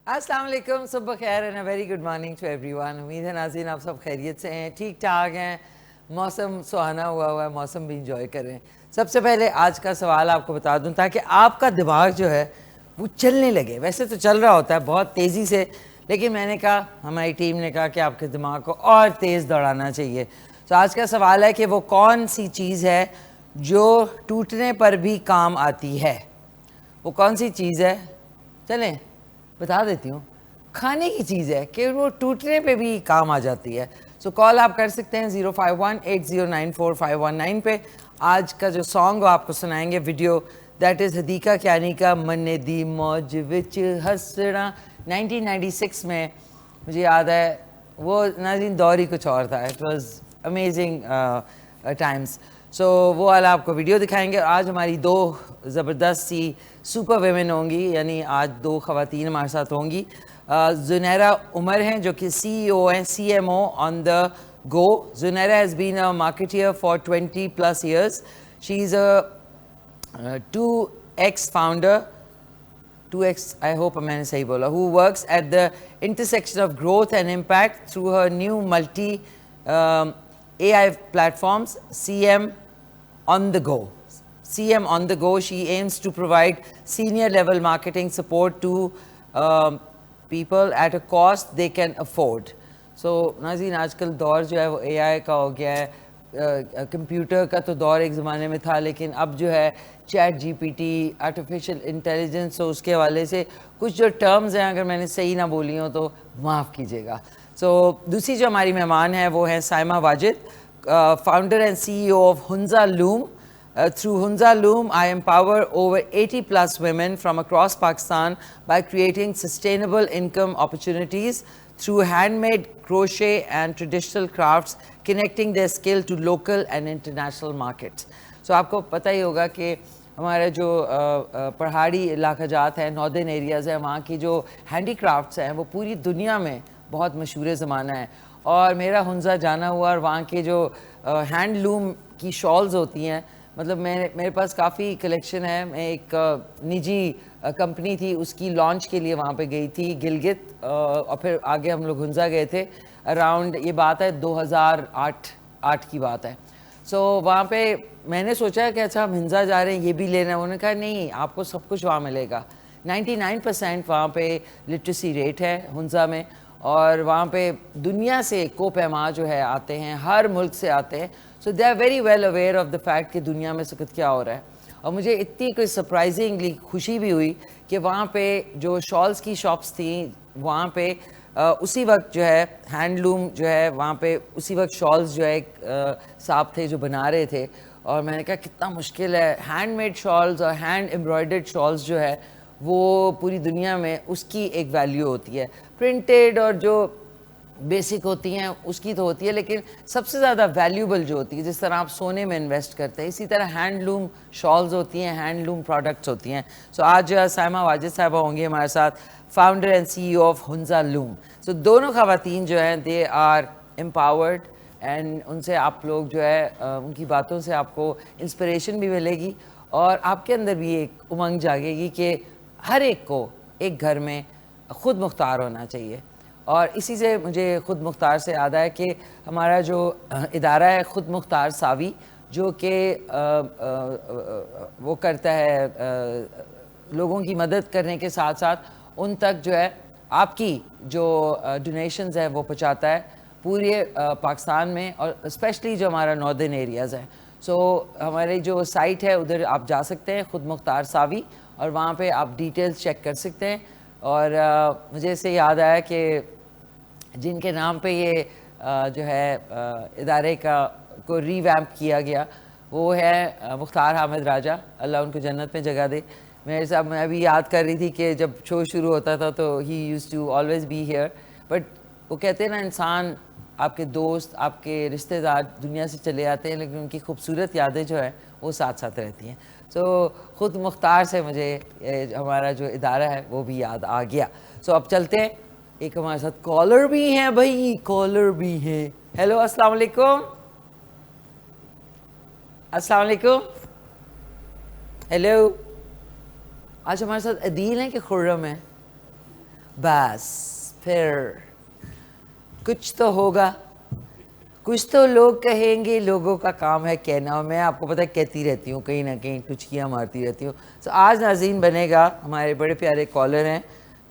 अस्सलाम वालेकुम, सुबह खैर and a very good morning to everyone. उम्मीद है नाज़रीन आप सब खैरियत से हैं, ठीक ठाक हैं। मौसम सुहाना हुआ है, मौसम भी इंजॉय कर रहे हैं। सबसे पहले आज का सवाल आपको बता दूं ताकि आपका दिमाग जो है वो चलने लगे। वैसे तो चल रहा होता है बहुत तेज़ी से, लेकिन मैंने कहा, हमारी टीम ने कहा कि आपके दिमाग को और तेज़ दौड़ाना चाहिए। तो आज का सवाल है कि वो कौन सी चीज़ है जो टूटने पर भी काम आती है। वो कौन सी चीज़ है? चलें बता देती हूँ। खाने की चीज़ है कि वो टूटने पे भी काम आ जाती है। सो कॉल आप कर सकते हैं 051809451 पे। आज का जो सॉन्ग आपको सुनाएंगे video, that is Hadika Kayani का मन्ने दी मौज विच हसना। 1996 में मुझे याद है, वो नाज़रीन दौर ही कुछ और था। It was amazing times. So वो वाला आपको वीडियो दिखाएंगे। आज हमारी दो ज़बरदस्त सी सुपर वेमेन होंगी, यानी आज दो ख़वातीन हमारे साथ होंगी। जुनैरा उमर हैं जो कि CEO हैं, CMO on the go. Junaira has been a marketeer for 20+ years. She is a 2X founder, 2X, I hope मैंने सही बोला, who works at the intersection of growth and impact through her new multi AI platforms, CM on the go. CM on the go, she aims to provide senior level marketing support to people at a cost they can afford. So नाज़रीन आजकल दौर जो है वो AI का हो गया है। कंप्यूटर का तो दौर एक ज़माने में था, लेकिन अब जो है ChatGPT, आर्टिफिशियल इंटेलिजेंस, तो उसके हवाले से कुछ जो टर्म्स हैं अगर मैंने सही ना बोली हो तो माफ़ कीजिएगा। सो दूसरी जो हमारी मेहमान है वो है Saima Wajid, founder and CEO of Hunza loom. Through Hunza Loom, I empower over 80+ women from across Pakistan by creating sustainable income opportunities through handmade crochet and traditional crafts, connecting their skill to local and international markets. So आपको पता ही होगा कि हमारा जो पहाड़ी इलाका जात है, नॉर्दर्न एरियाज़ है, वहाँ की जो हैंडीक्राफ्ट्स हैं वो पूरी दुनिया में बहुत मशहूर ज़माना है। और मेरा हुंजा जाना हुआ, और वहाँ के जो हैंडलूम की शॉल्स होती हैं, मतलब मेरे पास काफ़ी कलेक्शन है। मैं एक निजी कंपनी थी, उसकी लॉन्च के लिए वहाँ पे गई थी गिलगित, और फिर आगे हम लोग हुंजा गए थे अराउंड, ये बात है 2008 की बात है। सो वहाँ पे मैंने सोचा कि अच्छा हम हुंजा जा रहे हैं, ये भी लेना है। उन्होंने कहा नहीं, आपको सब कुछ वहाँ मिलेगा। 99% वहाँ पे लिटरेसी रेट है हुंजा में, और वहाँ पे दुनिया से कोपैमा जो है आते हैं, हर मुल्क से आते हैं। So they are very well aware of the fact कि दुनिया में सकत क्या हो रहा है। और मुझे इतनी कोई सरप्राइजिंगली खुशी भी हुई कि वहाँ पे जो शॉल्स की शॉप्स थी, वहाँ पे उसी वक्त जो है हैंडलूम जो है वहाँ पे उसी वक्त शॉल्स जो है साहब थे जो बना रहे थे। और मैंने कहा कितना मुश्किल है, हैंडमेड शॉल्स और हैंड एम्ब्रॉयडर्ड शॉल्स जो है वो पूरी दुनिया में उसकी एक वैल्यू होती है। प्रिंटेड और जो बेसिक होती हैं उसकी तो होती है, लेकिन सबसे ज़्यादा वैल्यूबल जो होती है, जिस तरह आप सोने में इन्वेस्ट करते हैं, इसी तरह हैंडलूम शॉल्स होती हैं, हैंडलूम प्रोडक्ट्स होती हैं। सो आज साइमा वाजिद साहबा होंगी हमारे साथ, founder and CEO of Hunza loom. So दोनों ख़वातीन जो हैं दे आर एम्पावर्ड, एंड उनसे आप लोग जो है उनकी बातों से आपको इंस्पिरेशन भी मिलेगी, और आपके अंदर भी एक उमंग जागेगी कि हर एक को एक घर में ख़ुद मुख्तार होना चाहिए। और इसी से मुझे ख़ुद मुख्तार से याद है कि हमारा जो इदारा है ख़ुद मुख्तार सावी, जो कि वो करता है लोगों की मदद करने के साथ साथ उन तक जो है आपकी जो डोनेशंस है वो पहुँचाता है पूरे पाकिस्तान में, और स्पेशली जो हमारा नॉर्दर्न एरियाज़ है। सो हमारी जो साइट है उधर आप जा सकते हैं, ख़ुद मुख्तार सावी, और वहाँ पे आप डिटेल्स चेक कर सकते हैं। और मुझे इससे याद आया कि जिनके नाम पे ये जो है इदारे को रीवैम्प किया गया, वो है मुख्तार हामिद राजा, अल्लाह उनको जन्नत में जगह दे। मेरे साथ मैं अभी याद कर रही थी कि जब शो शुरू होता था तो he used to always be here, but वो कहते हैं ना, इंसान, आपके दोस्त, आपके रिश्तेदार दुनिया से चले आते हैं, लेकिन उनकी खूबसूरत यादें जो है वो साथ साथ रहती हैं। सो ख़ुद मुख्तार से मुझे हमारा जो इदारा है वो भी याद आ गया। सो अब चलते हैं, एक हमारे साथ कॉलर भी हैं भाई, कॉलर भी हैं। हेलो, अस्सलाम वालेकुम। अस्सलाम वालेकुम। हेलो, आज हमारे साथ अदील हैं कि खुर्रम है? बस फिर कुछ तो होगा, कुछ तो लोग कहेंगे, लोगों का काम है कहना। मैं आपको पता है कहती रहती हूँ, कहीं ना कहीं टुचकियाँ मारती रहती हूँ। तो आज नाज़रीन बनेगा, हमारे बड़े प्यारे कॉलर हैं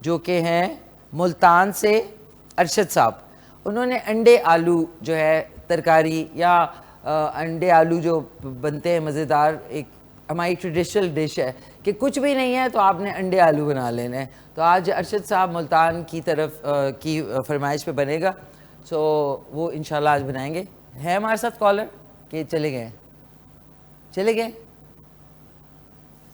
जो कि हैं मुल्तान से अरशद साहब। उन्होंने अंडे आलू जो है तरकारी या अंडे आलू जो बनते हैं मज़ेदार, एक हमारी ट्रेडिशनल डिश है कि कुछ भी नहीं है तो आपने अंडे आलू बना लेने हैं। तो आज अरशद साहब मुल्तान की तरफ की फरमाइश पे बनेगा, सो वो इंशाल्लाह आज बनाएंगे। है हमारे साथ कॉलर कि चले गए? चले गए,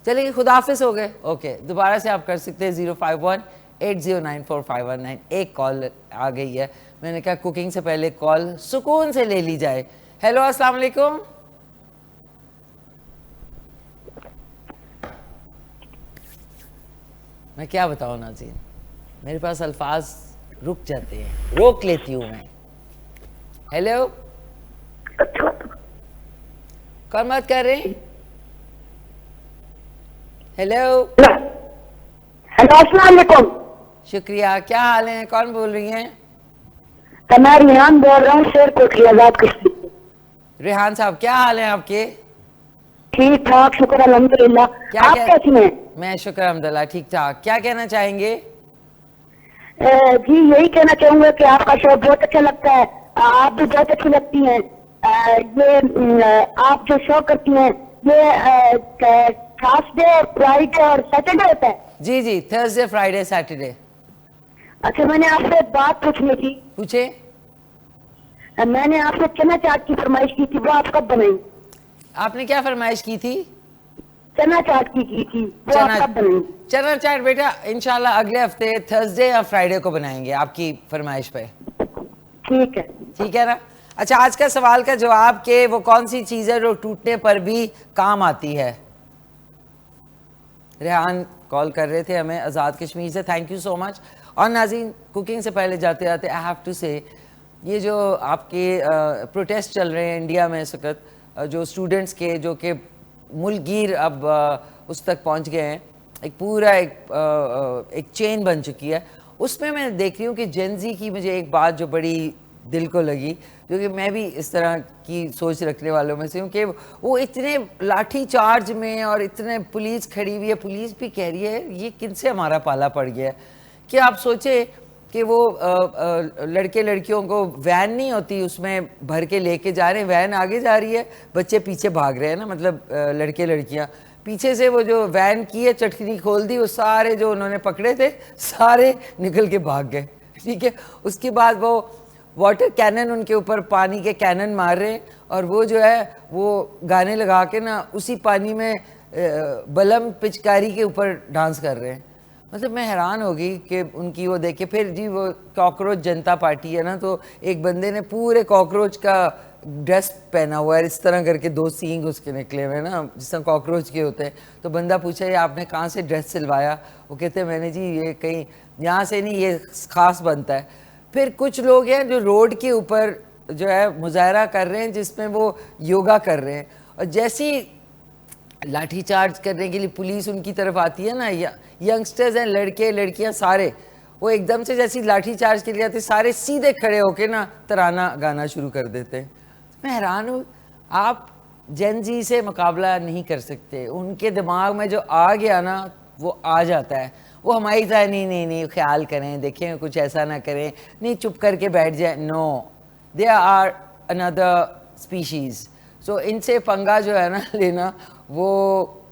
चले गए, खुदाफिज हो गए। ओके, दोबारा से आप कर सकते हैं 051-809-4519। एक कॉल आ गई है, मैंने कहा कुकिंग से पहले कॉल सुकून से ले ली जाए। हेलो, अस्सलाम वालेकुम। मैं क्या बताऊँ नाज़रीन, मेरे पास अल्फाज रुक जाते हैं, रोक लेती हूँ मैं। हेलो, कौन बात कर रहे हैं? हेलो, हेलो, अस्सलाम वालेकुम। शुक्रिया, क्या हाल है? कौन बोल रही हैं? मैं रिहान बोल रहा हूँ, शेर कोटली आजाद कश्मीर से। रेहान साहब, क्या हाल है आपके? ठीक ठाक, शुक्र अल्हम्दुलिल्लाह। आप कैसे हैं? मैं शुक्र अल्हम्दुलिल्लाह ठीक ठाक। क्या कहना चाहेंगे? जी यही कहना चाहूंगा कि आपका शो बहुत अच्छा लगता है, आप भी बहुत अच्छी लगती हैं। ये आप जो शो करती हैं ये थर्सडे, फ्राइडे और सैटरडे होता है? जी जी, थर्सडे, फ्राइडे, सैटरडे। अच्छा, मैंने आपसे एक बात पूछनी थी। पूछे। मैंने आपसे चना चाट की फरमाइश की थी, वो आप कब बनाई? आपने क्या फरमाइश की थी? चना चाट की थी, वो आप कब बनाई? चना चाट बेटा इंशाल्लाह अगले हफ्ते थर्सडे या फ्राइडे को बनाएंगे आपकी फरमाइश पे। ठीक है, ठीक है ना। अच्छा, आज का सवाल का जवाब के वो कौन सी चीज़ है जो टूटने पर भी काम आती है? रेहान कॉल कर रहे थे हमें आज़ाद कश्मीर से, थैंक यू सो मच। और नाज़रीन, कुकिंग से पहले जाते जाते आई हैव टू से, ये जो आपके प्रोटेस्ट चल रहे हैं इंडिया में इस वक्त, जो स्टूडेंट्स के जो कि मुल्कगीर अब उस तक पहुंच गए हैं, एक पूरा एक चेन बन चुकी है। उसमें मैं देख रही हूँ कि जेनजी की मुझे एक बात जो बड़ी दिल को लगी, जो कि मैं भी इस तरह की सोच रखने वालों में से हूँ, कि वो इतने लाठी चार्ज में और इतने पुलिस खड़ी हुई है, पुलिस भी कह रही है ये किनसे हमारा पाला पड़ गया है। कि आप सोचे कि वो लड़के लड़कियों को वैन नहीं होती उसमें भर के लेके जा रहे हैं, वैन आगे जा रही है, बच्चे पीछे भाग रहे हैं ना, मतलब लड़के लड़कियां पीछे से, वो जो वैन की है चटनी खोल दी, वो सारे जो उन्होंने पकड़े थे सारे निकल के भाग गए। ठीक है, उसके बाद वो वाटर कैनन उनके ऊपर पानी के कैनन मार रहे हैं, और वो जो है वो गाने लगा के ना उसी पानी में बलम पिचकारी के ऊपर डांस कर रहे हैं। मतलब मैं हैरान हो गई कि उनकी वो देखे। फिर जी वो कॉकरोच जनता पार्टी है ना, तो एक बंदे ने पूरे कॉकरोच का ड्रेस पहना हुआ है, इस तरह करके दो सींग उसके निकले हुए ना, जिस तरह कॉकरोच के होते हैं। तो बंदा पूछा ये आपने कहाँ से ड्रेस सिलवाया? वो कहते हैं मैंने जी ये कहीं यहाँ से नहीं, ये ख़ास बनता है। फिर कुछ लोग हैं जो रोड के ऊपर जो है मुजाहरा कर रहे हैं, जिसमें वो योगा कर रहे हैं, और जैसी लाठीचार्ज करने के लिए पुलिस उनकी तरफ आती है ना, यंगस्टर्स हैं, लड़के लड़कियां सारे, वो एकदम से जैसी लाठीचार्ज के लिए आते सारे सीधे खड़े होके ना तराना गाना शुरू कर देते हैं। मैं हैरान हूँ, आप जेन जी से मुकाबला नहीं कर सकते, उनके दिमाग में जो आ गया ना वो आ जाता है। वो हमारी तरह नहीं नहीं नहीं ख्याल करें, देखें कुछ ऐसा ना करें, नहीं चुप करके बैठ जाए। No, they are another species. So इनसे पंगा जो है ना लेना, वो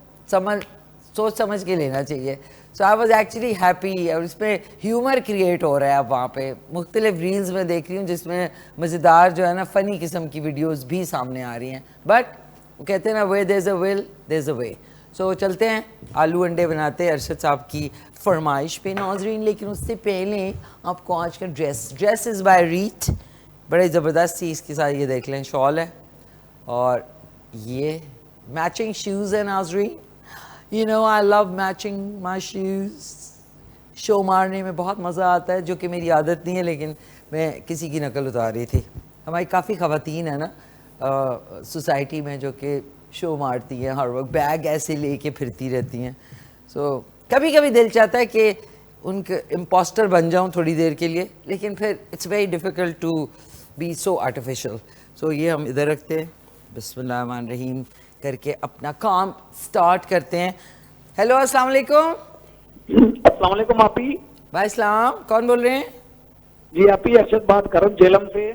सोच समझ के लेना चाहिए। सो आई वॉज एक्चुअली हैप्पी, और इसमें ह्यूमर क्रिएट हो रहा है अब वहाँ पे। मुख्तलिफ रील्स में देख रही हूँ जिसमें मज़ेदार जो है ना फ़नी किस्म की वीडियोस भी सामने आ रही हैं। बट वो कहते हैं ना, way there is a will there is a way. So चलते हैं आलू अंडे बनाते हैं अरशद साहब की फरमाइश पे नाज़रीन। लेकिन उससे पहले आपको आज का ड्रेस इज़ बाय रीत, बड़े ज़बरदस्त सी इसके साथ ये देख लें, शॉल है और ये मैचिंग शूज़ है नाज़रीन। You know I love matching my shoes. Show मारने में बहुत मज़ा आता है, जो कि मेरी आदत नहीं है, लेकिन मैं किसी की नकल उतार रही थी। हमारी काफ़ी ख़वातीन है ना सोसाइटी में जो कि शो मारती हैं, हर वक्त बैग ऐसे लेके फिरती रहती हैं। सो कभी कभी दिल चाहता है कि उनके इम्पोस्टर बन जाऊं थोड़ी देर के लिए, लेकिन फिर it's very difficult to be so artificial. So ये हम इधर रखते हैं, बिस्मिल्लाहिर्रहमानिर्रहीम करके अपना काम स्टार्ट करते हैं। हेलो, अस्सलाम वालेकुम। अस्सलाम वालेकुम आपी। भाई सलाम, कौन बोल रहे हैं? जी आपी, अरशद बात कर रहा हूँ जेलम से।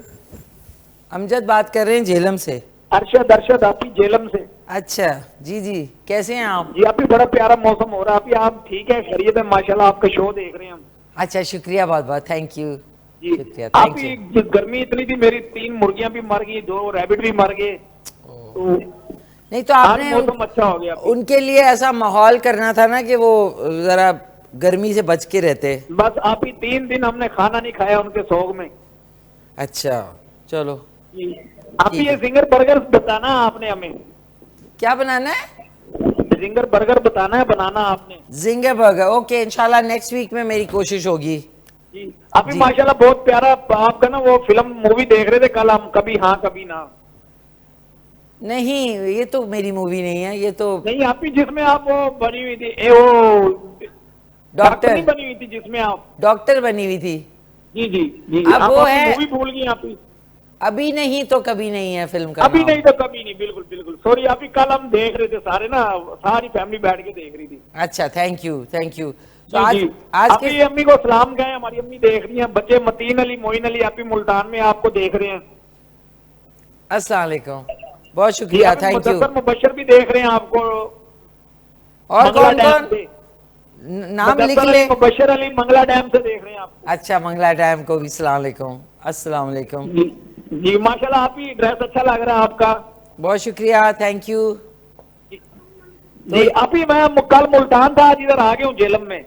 अमजद बात कर रहे हैं झेलम से। अरशद आपी जेलम से। अच्छा जी जी, कैसे हैं आप? जी आपी, बड़ा प्यारा मौसम हो रहा है आपी, आप ठीक है? खैरियत है माशाल्लाह, आपका शो देख रहे हैं हम। अच्छा, शुक्रिया, बहुत बहुत थैंक यू। जी शुक्रिया, थैंक आपी, यू। गर्मी इतनी थी, मेरी 3 मुर्गियां भी मर गई, 2 रैबिट भी मर गए, तो नहीं तो आज आपने मौसम अच्छा हो गया आपी। उनके लिए ऐसा माहौल करना था ना कि वो जरा गर्मी से बच के रहते। बस आपी 3 दिन हमने खाना नहीं खाया उनके शौक में। अच्छा, चलो। जी आपी, ये जिंगर बर्गर बताना आपने हमें। क्या बनाना है? जिंगर बर्गर बताना है, बनाना आपने। जिंगर बर्गर, ओके, इंशाल्लाह नेक्स्ट वीक में मेरी कोशिश होगी। जी अभी जी। माशाल्लाह बहुत प्यारा आपका ना, वो फिल्म मूवी देख रहे थे कल हम, कभी हाँ कभी ना। नहीं, ये तो मेरी मूवी नहीं है, ये तो नहीं आपकी, जिसमें आप वो बनी हुई थी, वो डॉक्टर नहीं डॉक्टर बनी हुई थी जिसमें आप। डॉक्टर बनी हुई थी। जी जी जी, अब आप वो अपनी है- मूवी भूल गई आप ही। अभी नहीं तो कभी नहीं है फिल्म का अभी नाम। नहीं तो कभी नहीं, बिल्कुल बिल्कुल सॉरी आप ही, कल हम देख रहे थे सारे ना, सारी फैमिली बैठ के देख रही थी। अच्छा, थैंक यू थैंक यू। तो जी आज जी, आज आपकी के अम्मी को सलाम गए, हमारी अम्मी देख रही हैं, बच्चे मतीन अली मोइन अली आप ही मुल्तान में आपको देख रहे हैं। अस्सलाम वालेकुम, बहुत जी शुक्रिया, आप ही, थैंक यू। मुदस्सर मुबश्शिर भी देख रहे हैं आपको। और मंगला कौन डैम कौन? से। नाम लिख मुदस्सर ले। अली मुबश्शिर अली मंगला डैम से देख रहे हैं आपको। अच्छा, मंगला डैम को भी सलाम वालेकुम। अस्सलाम वालेकुम। जी जी, माशाल्लाह आप ही, ड्रेस अच्छा लग रहा है आपका। बहुत शुक्रिया, थैंक यू। जी आप ही, मैं कल मुल्तान था, आज इधर आ गया हूँ जेलम में।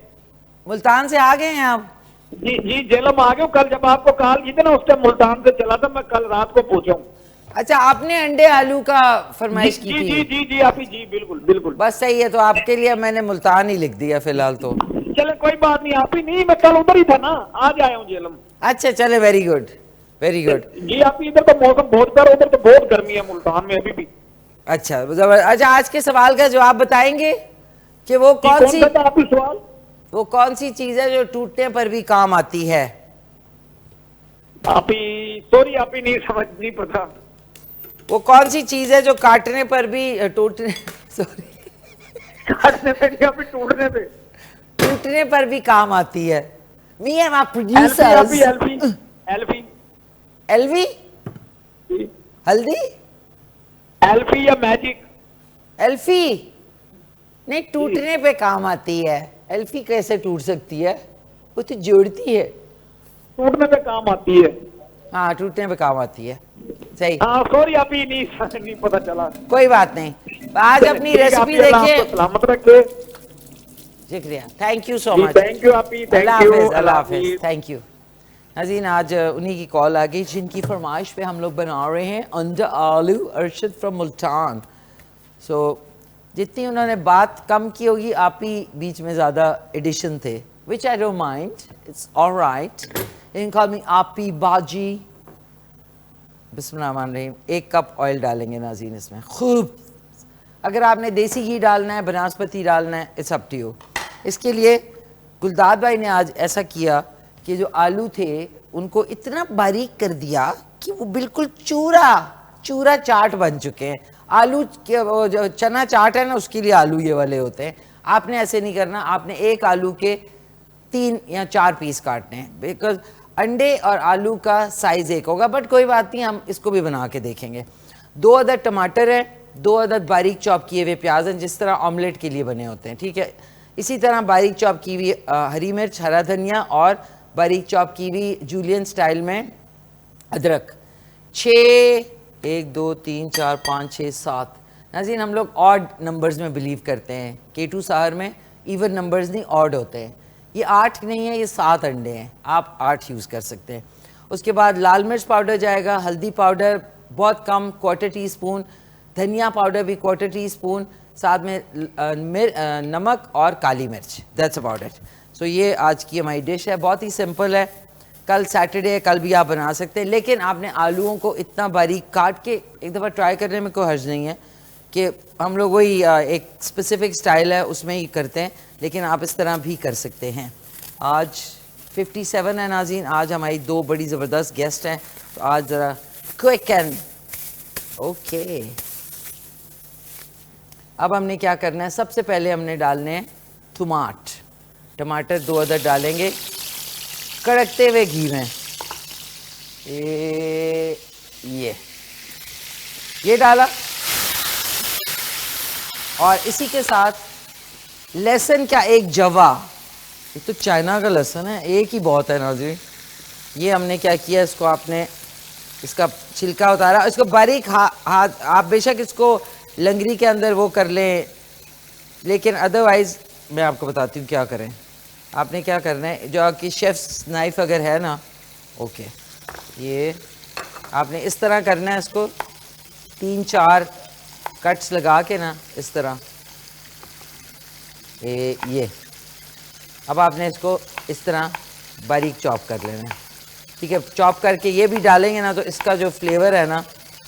मुल्तान से आ गए हैं आप? जी जी, जेलम आ गया हूँ। कल जब आपको कॉल की थी ना, उस टाइम मुल्तान से चला था, मैं कल रात को पहुंचा हूँ। अच्छा, आपने अंडे आलू का फरमाइश जी की जी थी? जी जी आप ही, जी बिल्कुल बिल्कुल। बस सही है, तो आपके लिए मैंने मुल्तान ही लिख दिया फिलहाल तो। चले कोई बात नहीं आप ही, नहीं मैं कल उधर ही था ना, आज आया हूँ जेलम। अच्छा, चले, वेरी गुड वेरी गुड। जी आप ही, इधर तो मौसम बहुत प्यारा, उधर तो बहुत गर्मी है मुल्तान में अभी भी। अच्छा, अच्छा, आज के सवाल का जवाब बताएंगे कि वो जी, कौन सी सा था आप ही सवाल? वो कौन सी चीज है जो टूटने पर भी काम आती है? आप ही सॉरी आप ही, नहीं समझ नहीं पता। वो कौन सी चीज है जो काटने पर भी टूटने सॉरी काटने पे या फिर टूटने पे? टूटने पर भी काम आती है? मी एम आर एल्फी आप प्रोड्यूसर्स। ही, एल्फी एल्फी एलवी? हल्दी? एल्फी या मैजिक? एल्फी नहीं, टूटने पे काम आती है। एल्फी कैसे टूट सकती है? वो तो जोड़ती है। टूटने पे काम आती है। हाँ, टूटने पे काम आती है, सही। हाँ सॉरी आप ही, नहीं पता चला। कोई बात नहीं, आज अपनी ठीक है, रेसिपी आप ही, अल्लाह देखिए। आपको सलामत रखे। शुक्रिया, थैंक यू सो जी, मच। थैंक यू आप ही, थैंक अल्लाह यू, हाफिज, अल्लाह अल्लाह हाफिज, हाफिज। Thank you. नाज़रीन, आज उन्हीं की कॉल आ गई जिनकी फरमाइश पे हम लोग बना रहे हैं अंडा आलू, अरशद फ्रॉम मुल्तान। सो जितनी उन्होंने बात कम की होगी, आप ही बीच में ज़्यादा एडिशन थे, which I don't mind, it's alright. You can call me आपी बाजी। बिस्मिल्लाहिर्रहमानिर्रहीम। 1 कप ऑयल डालेंगे नाज़रीन इसमें खूब। अगर आपने देसी घी डालना है, बनास्पति डालना है, इट्स अप टू यू। इसके लिए गुलदाद भाई ने आज ऐसा किया कि जो आलू थे उनको इतना बारीक कर दिया कि वो बिल्कुल चूरा चूरा चाट बन चुके हैं। आलू के वो जो चना चाट है ना, उसके लिए आलू ये वाले होते हैं। आपने ऐसे नहीं करना, आपने एक आलू के 3 या 4 पीस काटने हैं, बिकॉज अंडे और आलू का साइज़ एक होगा। बट कोई बात नहीं, हम इसको भी बना के देखेंगे। 2 अदद टमाटर है, 2 अदद बारीक चॉप किए हुए प्याज हैं, जिस तरह ऑमलेट के लिए बने होते हैं, ठीक है। इसी तरह बारीक चॉप की हुई हरी मिर्च, हरा धनिया और बारीक चॉप की हुई जूलियन स्टाइल में अदरक। 6 1 2 3 4 5 6 7। नाज़रीन, हम लोग ऑड नंबर्स में बिलीव करते हैं। K2 साहर में इवन नंबर्स नहीं, ऑड होते हैं। ये 8 नहीं है, ये 7 अंडे हैं, आप 8 यूज़ कर सकते हैं। उसके बाद लाल मिर्च पाउडर जाएगा, हल्दी पाउडर बहुत कम, 1/4 टीस्पून, धनिया पाउडर भी 1/4 टीस्पून, साथ में नमक और काली मिर्च। That's about it. सो ये आज की हमारी डिश है, बहुत ही सिंपल है। कल सैटरडे है, कल भी आप बना सकते हैं, लेकिन आपने आलूओं को इतना बारीक काट के एक दफ़ा ट्राई करने में कोई हर्ज नहीं है कि हम लोग वही एक स्पेसिफिक स्टाइल है उसमें ही करते हैं, लेकिन आप इस तरह भी कर सकते हैं। आज 57 है नाज़रीन। आज हमारी दो बड़ी ज़बरदस्त गेस्ट हैं, तो आज ज़रा क्विक एंड ओके। अब हमने क्या करना है, सबसे पहले हमने डालने हैं टमाटर 2 अदद डालेंगे कड़कते हुए घी में। ये डाला और इसी के साथ लहसुन का एक जवा। ये तो चाइना का लहसुन है, एक ही बहुत है नाज़रीन। ये हमने क्या किया, इसको आपने इसका छिलका उतारा, इसको बारीक हाथ आप बेशक इसको लंगरी के अंदर वो कर लें, लेकिन अदरवाइज़ मैं आपको बताती हूँ क्या करें। आपने क्या करना है, जो आपकी शेफ्स नाइफ अगर है ना, ओके, ये आपने इस तरह करना है, इसको 3-4 कट्स लगा के ना इस तरह, ये अब आपने इसको इस तरह बारीक चॉप कर लेना है, ठीक है। चॉप करके ये भी डालेंगे ना तो इसका जो फ्लेवर है ना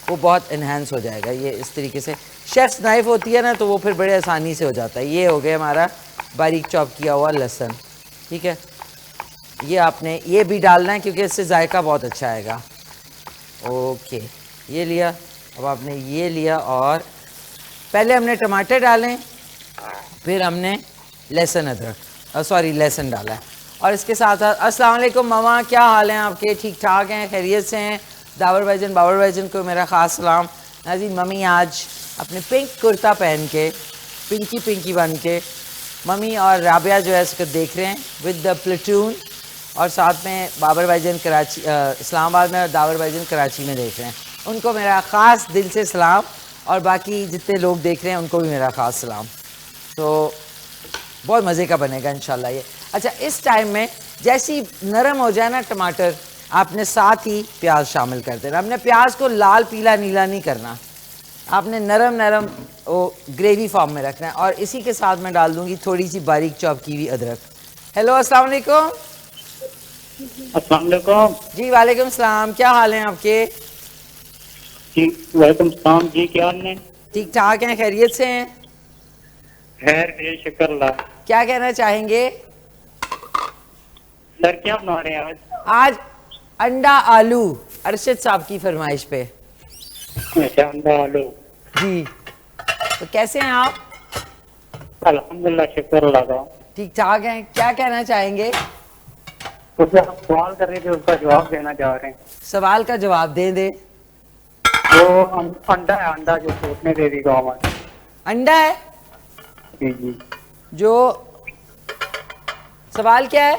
वो बहुत इन्हेंस हो जाएगा। ये इस तरीके से शेफ्स नाइफ होती है ना, तो वो फिर बड़े आसानी से हो जाता है। ये हो गया हमारा बारीक चॉप किया हुआ लहसुन, ठीक है। ये आपने ये भी डालना है क्योंकि इससे जायका बहुत अच्छा आएगा। ओके, ये लिया। अब आपने ये लिया और पहले हमने टमाटर डालें, फिर हमने लहसुन लहसुन डाला है। और इसके साथ साथ अस्सलाम वालेकुम मामा, क्या हाल हैं आपके? ठीक ठाक हैं, खैरियत से हैं? बाबर भाईजान को मेरा ख़ास सलाम। नाज़रीन, मम्मी आज अपने पिंक कुर्ता पहन के पिंकी बन के मम्मी और राबिया जो है इसको देख रहे हैं विद द प्लेटून, और साथ में बाबर भाईजान कराची इस्लामाबाद में और दावर भाईजान कराची में देख रहे हैं। उनको मेरा ख़ास दिल से सलाम, और बाकी जितने लोग देख रहे हैं उनको भी मेरा ख़ास सलाम। तो बहुत मज़े का बनेगा इंशाल्लाह ये। अच्छा, इस टाइम में जैसी नरम हो जाए ना टमाटर, आपने साथ ही प्याज शामिल कर देना। आपने प्याज को लाल पीला नीला नहीं करना, आपने नरम वो ग्रेवी फॉर्म में रखना है। और इसी के साथ मैं डाल दूंगी थोड़ी सी बारीक चॉप की हुई अदरक। हेलो, अस्सलाम वालेकुम। अस्सलाम वालेकुम। जी वालेकुम सलाम, क्या हाल है आपके? जी वालेकुम सलाम जी, क्या हाल है? ठीक ठाक हैं, खैरियत से हैं? खैर शुक्र अल्लाह। क्या कहना चाहेंगे? सर क्या बना रहे हैं आज? आज अंडा आलू, अरशद साहब की फरमाइश पे। अच्छा, अंडा आलू जी, तो कैसे हैं आप? अल्हम्दुलिल्लाह, शुक्र अल्लाह का। ठीक ठाक हैं, क्या कहना चाहेंगे? उससे आप सवाल कर रहे थे, उसका जवाब देना चाह रहे हैं। सवाल का जवाब दे वो अंडा है, अंडा जो टूटने दे दी गाँव में। अंडा है जी, जो सवाल क्या है?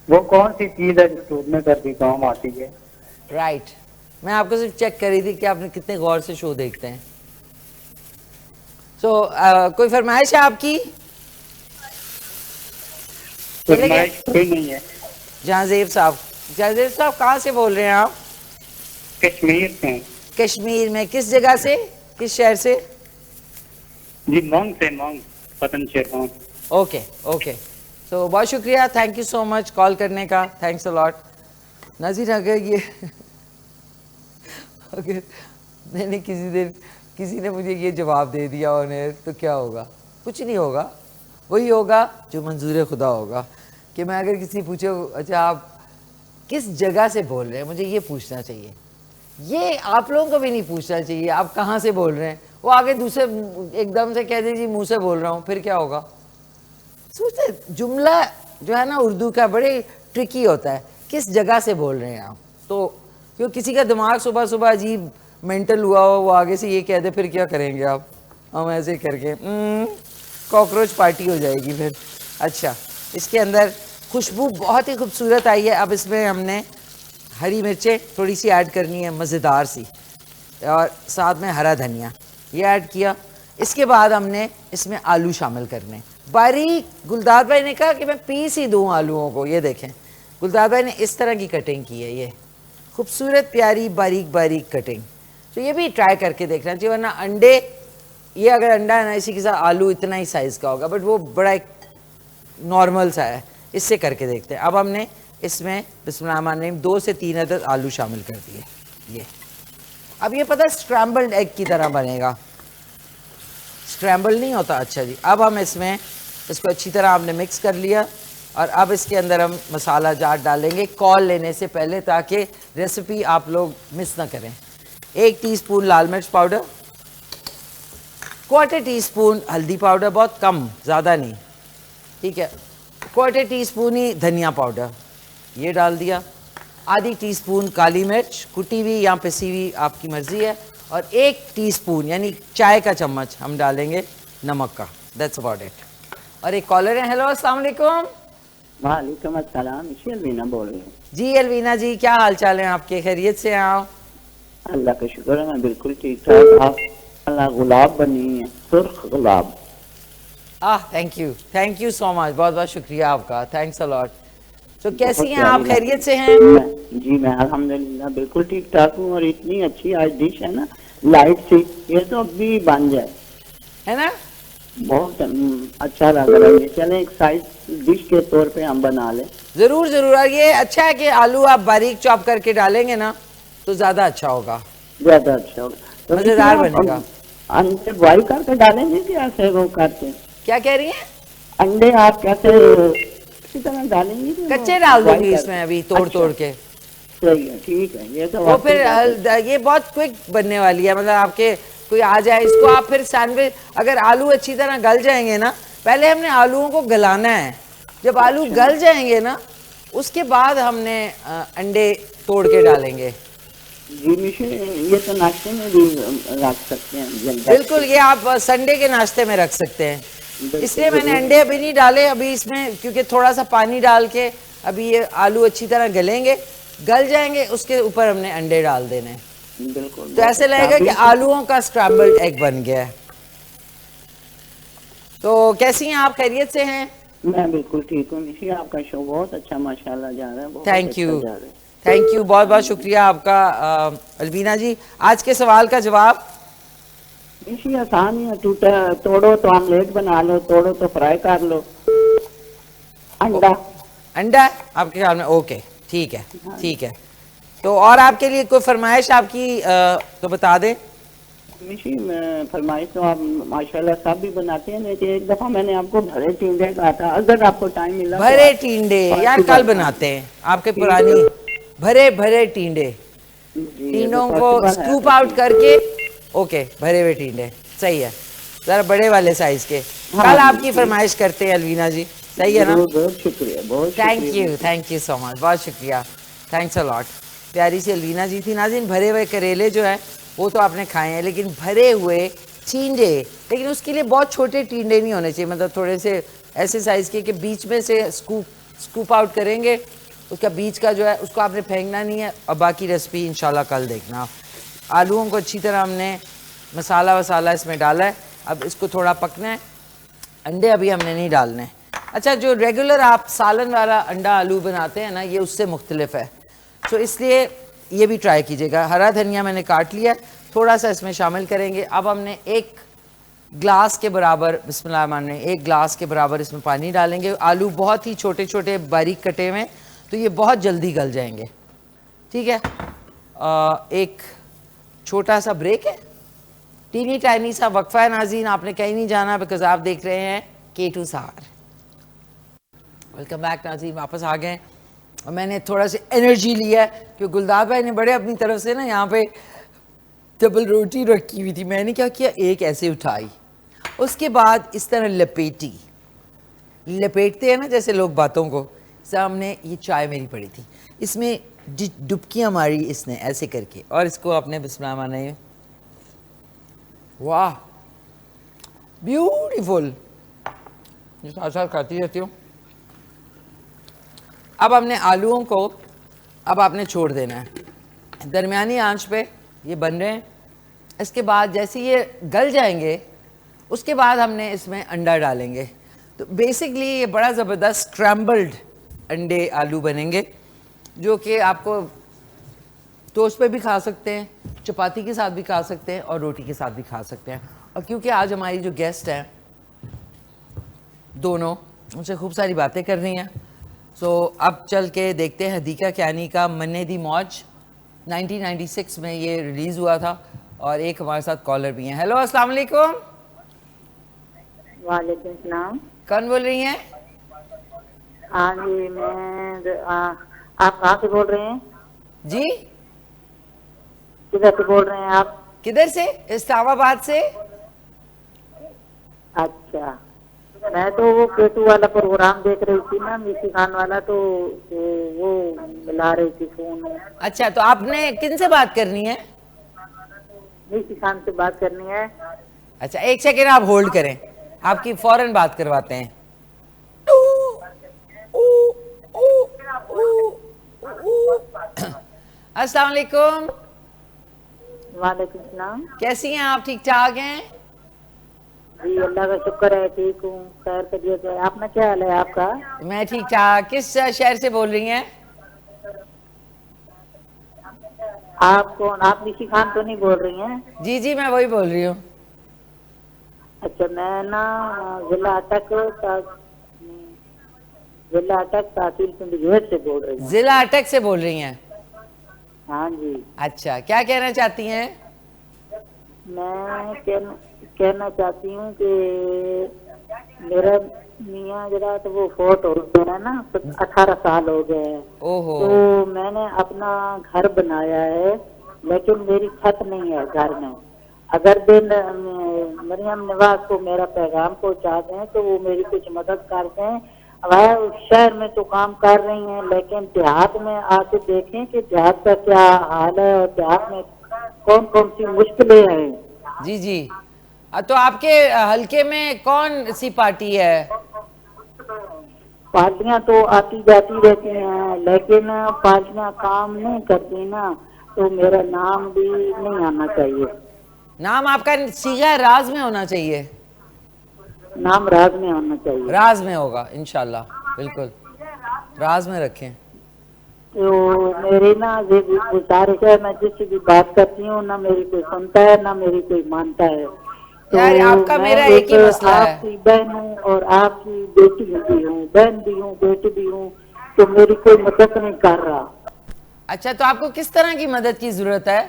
वो कौन सी चीज है जो टूटने कर दी गाँव में आती है? राइट, मैं आपको सिर्फ चेक करी थी कि आपने कितने गौर से शो देखते हैं। कोई फरमाइश है आपकी? फरमाइश कोई नहीं है। जहांजेब साहब कहाँ से बोल रहे हैं आप? कश्मीर से। कश्मीर में किस जगह से, किस शहर से? जी मोंग से, पतन शेर। ओके, तो बहुत शुक्रिया, thank you so much call करने का, थैंक्स अ लॉट। नाज़रीन, अगर मैंने किसी ने मुझे ये जवाब दे दिया ऑन एयर तो क्या होगा? कुछ नहीं होगा, वही होगा जो मंजूर खुदा होगा। कि मैं अगर किसी पूछो, अच्छा आप किस जगह से बोल रहे हैं, मुझे ये पूछना चाहिए। ये आप लोगों को भी नहीं पूछना चाहिए आप कहाँ से बोल रहे हैं। वो आगे दूसरे एकदम से कह दीजिए मुँह से बोल रहा हूँ, फिर क्या होगा? सोचते जुमला जो है ना उर्दू का बड़े ट्रिकी होता है, किस जगह से बोल रहे हैं आप। तो क्यों किसी का दिमाग सुबह अजीब मेंटल हुआ हो, वो आगे से ये कह दे, फिर क्या करेंगे आप? हम ऐसे करके कॉकरोच पार्टी हो जाएगी फिर। अच्छा, इसके अंदर खुशबू बहुत ही खूबसूरत आई है। अब इसमें हमने हरी मिर्चें थोड़ी सी ऐड करनी है, मज़ेदार सी, और साथ में हरा धनिया ये ऐड किया। इसके बाद हमने इसमें आलू शामिल करने बारीक। गुलदार भाई ने कहा कि मैं पीस ही दूँ आलूओं को। ये देखें, गुलदार भाई ने इस तरह की कटिंग की है, ये खूबसूरत प्यारी बारीक कटिंग। तो ये भी ट्राई करके देखना चाहिए, वरना अंडे, ये अगर अंडा है ना इसी के साथ आलू इतना ही साइज़ का होगा, बट वो बड़ा एक नॉर्मल सा है। इससे करके देखते हैं। अब हमने इसमें बिस्मिल्लाहिर्रहमानिर्रहीम 2 से 3 अदद आलू शामिल कर दिए। ये अब ये पता स्क्रैम्बल्ड एग की तरह बनेगा, स्क्रैम्बल नहीं होता। अच्छा जी, अब हम इसमें इसको अच्छी तरह आपने मिक्स कर लिया और अब इसके अंदर हम मसाला जार डालेंगे कॉल लेने से पहले, ताकि रेसिपी आप लोग मिस ना करें। 1 टीस्पून लाल मिर्च पाउडर, 1/4 टीस्पून हल्दी पाउडर, बहुत कम, ज़्यादा नहीं, ठीक है। 1/4 टीस्पून ही धनिया पाउडर, ये डाल दिया। आधी टीस्पून काली मिर्च कुटी हुई या पिसी हुई, आपकी मर्ज़ी है। और 1 टीस्पून यानी चाय का चम्मच हम डालेंगे नमक का। That's about it. और एक कॉलर है। हेलो, अस्सलाम वालेकुम। वालेकुम अस्सलाम, इसी अलवीना बोल रही हूँ। जी अलवीना जी, क्या हाल चाल है आपके? खैरियत से हैं आप? अल्लाह का शुक्र है, मैं बिल्कुल ठीक ठाक। आप अल्लाह गुलाब बनी है, सुर्ख गुलाब। थैंक यू सो मच, बहुत बहुत शुक्रिया आपका, थैंक्स अ लॉट। तो कैसी बहुत हैं आप? प्यारी खैरियत से हैं? जी मैं अल्हम्दुलिल्लाह बिल्कुल ठीक ठाक हूँ। और इतनी अच्छी आज डिश है ना, लाइट सी, ये तो अभी बन जाए, है ना? बहुत अच्छा लग रहा है। चले एक साइड डिश के तौर पे हम बना लें। ज़रूर ज़रूर। और ये अच्छा है कि आलू आप बारीक चॉप करके डालेंगे ना तो ज़्यादा अच्छा होगा, ज्यादा अच्छा होगा, तो मज़ेदार इसमें आप बनेगा। अंडे बॉईल करके डालेंगे कि ऐसे वो करते? क्या कह रही हैं? अंडे आप कैसे इसी तरह डालेंगी कि कच्चे डाल boil दूंगी करके? इसमें अभी तोड़ अच्छा, तोड़ के। सही है, ठीक है। ये तो वो वाकई फिर बात है। ये बहुत क्विक बनने वाली है, मतलब आपके कोई आ जाए इसको आप फिर सैंडविच, अगर आलू अच्छी तरह गल जाएंगे ना, पहले हमने आलूओं को गलाना है। जब आलू गल जाएंगे ना उसके बाद हमने अंडे तोड़ के डालेंगे। जी मिशे, ये तो नाश्ते में भी रख सकते हैं जल्दी। बिल्कुल, ये आप संडे के नाश्ते में रख सकते हैं। इसलिए मैंने अंडे अभी नहीं डाले अभी इसमें, क्योंकि थोड़ा सा पानी डाल के अभी ये आलू अच्छी तरह गलेंगे, गल जाएंगे, उसके ऊपर हमने अंडे डाल देने। बिल्कुल, तो ऐसे लगेगा कि आलूओं का स्क्रैम्बल्ड एग बन गया है। तो कैसी हैं आप? खैरियत से हैं? मैं बिल्कुल ठीक हूँ मिशी, आपका शो बहुत अच्छा माशाल्लाह जा रहा है। बहुत थैंक अच्छा यू, जा रहा है। थैंक यू, बहुत बहुत शुक्रिया आपका अलवीना जी। आज के सवाल का जवाब मिशी आसान ही है, टूटा तोड़ो तो ऑमलेट बना लो, तोड़ो तो फ्राई कर लो। अंडा। अंडा है आपके ख्याल में? ओके, ठीक है, ठीक है। तो और आपके लिए कोई फरमाइश आपकी तो बता दें। मिशी फरमाइश तो आप माशाल्लाह सब भी बनाते हैं, लेकिन एक दफा मैंने आपको भरे टिंडे कहा था, अगर आपको टाइम मिला तो भरे आप- टींडे यार कल बनाते हैं, आपके पुरानी भरे भरे टींडे, जी, ये टींडों तो को possible है। स्कूप आउट करके, ओके, भरे हुए टींडे, सही है, जरा बड़े वाले साइज के। हाँ, कल आपकी फरमाइश करते हैं अलवीना जी, सही है ना? बहुत बहुत शुक्रिया, बहुत थैंक यू सो मच, बहुत शुक्रिया, थैंक्स अ लॉट। प्यारी सी अलवीना जी थी। नाज़रीन, भरे हुए करेले जो है वो तो आपने खाए हैं, लेकिन भरे हुए टींडे, लेकिन उसके लिए बहुत छोटे टींडे नहीं होने चाहिए, मतलब थोड़े से ऐसे साइज़ के कि बीच में से स्कूप आउट करेंगे, उसका बीच का जो है उसको आपने फेंकना नहीं है। और बाकी रेसिपी इंशाल्लाह कल देखना। आलूओं को अच्छी तरह हमने मसाला वसाला इसमें डाला है, अब इसको थोड़ा पकना है। अंडे अभी हमने नहीं डालने। अच्छा, जो रेगुलर आप सालन वाला अंडा आलू बनाते हैं ना, ये उससे मुख्तलिफ है, तो इसलिए ये भी ट्राई कीजिएगा। हरा धनिया मैंने काट लिया, थोड़ा सा इसमें शामिल करेंगे। अब हमने 1 ग्लास के बराबर, बिस्मिल्लाह माने, 1 ग्लास के बराबर इसमें पानी डालेंगे। आलू बहुत ही छोटे छोटे बारीक कटे हुए, तो ये बहुत जल्दी गल जाएंगे, ठीक है। एक छोटा सा ब्रेक है, टीनी टाइनी सा वक्फा है। नाज़रीन, आपने कहीं नहीं जाना, बिकॉज आप देख रहे हैं K2 सार। वेलकम बैक नाज़रीन, वापस आ गए और मैंने थोड़ा सा एनर्जी लिया है क्योंकि गुलदार भाई ने बड़े अपनी तरफ से ना यहाँ पे डबल रोटी रखी हुई थी। मैंने क्या किया, एक ऐसे उठाई, उसके बाद इस तरह लपेटते हैं ना जैसे लोग बातों को। सामने ये चाय मेरी पड़ी थी, इसमें डुबकियाँ मारी इसने ऐसे करके, और इसको अपने बिस्मिल्लाह माने, वाह ब्यूटीफुल, साथ साथ खाती रहती हूँ। अब हमने आलूओं को अब आपने छोड़ देना है, दरमियानी आंच पे ये बन रहे हैं। इसके बाद जैसे ये गल जाएंगे उसके बाद हमने इसमें अंडा डालेंगे। तो बेसिकली ये बड़ा ज़बरदस्त स्क्रैम्बल्ड अंडे आलू बनेंगे, जो कि आपको टोस्ट पे भी खा सकते हैं, चपाती के साथ भी खा सकते हैं और रोटी के साथ भी खा सकते हैं। और क्योंकि आज हमारी जो गेस्ट हैं दोनों, उनसे खूब सारी बातें करनी हैं, सो अब चल के देखते हैं हदीका कियानी का मन्ने दी मौज। 1996 में ये रिलीज़ हुआ था और एक हमारे साथ कॉलर भी हैं। हेलो, अस्सलाम वालेकुम। वालेकुम सलाम। कौन बोल रही हैं? हाँ जी, आप कहाँ से बोल रहे हैं? जी, किधर से बोल रहे हैं आप? किधर से? इस्लामाबाद से। अच्छा, मैं तो वो केटू वाला प्रोग्राम देख रही थी ना, मिसी खान वाला, तो वो मिला रही थी फोन। अच्छा, तो आपने किन से बात करनी है? मिसी खान से बात करनी है। अच्छा, एक सेकेंड आप होल्ड करें, आपकी फौरन बात करवाते हैं। अस्सलाम वालेकुम। वालेकुम सलाम। कैसी हैं आप? ठीक ठाक हैं? जी अल्लाह का शुक्र है, ठीक हूँ, खैर तबीयत है। अपना क्या हाल है आपका? मैं ठीक ठाक। किस शहर से बोल रही हैं? आप कौन? आप मिसी खान तो नहीं बोल रही हैं? जी जी, मैं वही बोल रही हूँ। अच्छा, मैं ना जिला अटक तहसील पिंडीगेट से बोल रही हूँ। जिला अटक से बोल रही हैं? हाँ जी। अच्छा, क्या कहना चाहती हैं? मैं कहना चाहती हूँ कि मेरा मियाँ जरा तो वो फोर्ट हो गया है ना, 18 साल हो गए हैं। ओहो। तो मैंने अपना घर बनाया है, लेकिन मेरी छत नहीं है घर में। अगर दिन मरियम नवाज को मेरा पैगाम पहुँचा दें तो वो मेरी कुछ मदद कर दें। वह उस शहर में तो काम कर रही हैं, लेकिन देहात में आके देखें कि देहात का क्या हाल है और देहात में कौन कौन सी मुश्किलें हैं। जी जी। तो आपके हलके में कौन सी पार्टी है? पार्टियां तो आती जाती रहती हैं, लेकिन पार्टियां काम नहीं करती ना, तो मेरा नाम भी नहीं आना चाहिए। नाम आपका सीधा राज में होना चाहिए। नाम राज में होना चाहिए। राज में होगा इंशाल्लाह, बिल्कुल राज में रखें। तो मेरी ना ये गुजारिश है, मैं जिससे भी बात करती हूँ ना मेरी कोई सुनता है ना मेरी कोई मानता है। तो यार आपका मैं मेरा एक ही मसला है। आपकी बहन हूँ और आपकी बेटी भी हूँ, बहन भी हूँ, बेटी भी हूँ, तो मेरी कोई मदद नहीं कर रहा। अच्छा, तो आपको किस तरह की मदद की जरूरत है?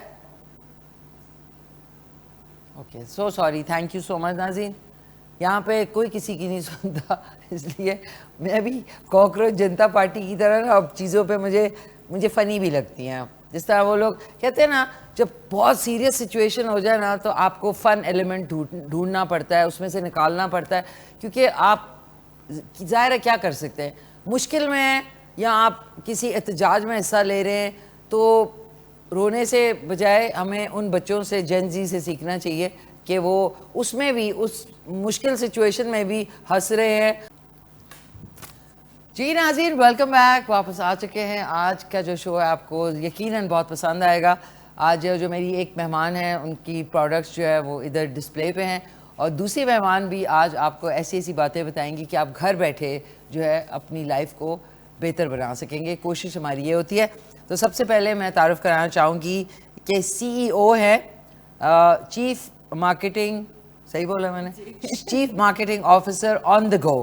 Okay, so sorry, thank you so much नाज़रीन। यहाँ पे कोई किसी की नहीं सुनता, इसलिए मैं भी कॉकरोच जनता पार्टी की तरह ना अब चीज़ों पे मुझे फ़नी भी लगती हैं। जिस तरह वो लोग कहते हैं ना, जब बहुत सीरियस सिचुएशन हो जाए ना तो आपको फ़न एलिमेंट ढूंढना पड़ता है, उसमें से निकालना पड़ता है, क्योंकि आप ज़ाहिर है क्या कर सकते हैं, मुश्किल में है या आप किसी एहतजाज में हिस्सा ले रहे हैं, तो रोने से बजाय हमें उन बच्चों से, जेन ज़ी से सीखना चाहिए कि वो उसमें भी, उस मुश्किल सिचुएशन में भी हंस रहे हैं। जी नाज़रीन, वेलकम बैक, वापस आ चुके हैं। आज का जो शो है आपको यकीनन बहुत पसंद आएगा। आज जो मेरी एक मेहमान है, उनकी प्रोडक्ट्स जो है वो इधर डिस्प्ले पे हैं, और दूसरी मेहमान भी आज आपको ऐसी ऐसी बातें बताएंगी कि आप घर बैठे जो है अपनी लाइफ को बेहतर बना सकेंगे। कोशिश हमारी ये होती है। तो सबसे पहले मैं तारुफ कराना चाहूँगी कि CEO है, चीफ मार्केटिंग, सही बोला मैंने, chief marketing officer on the go.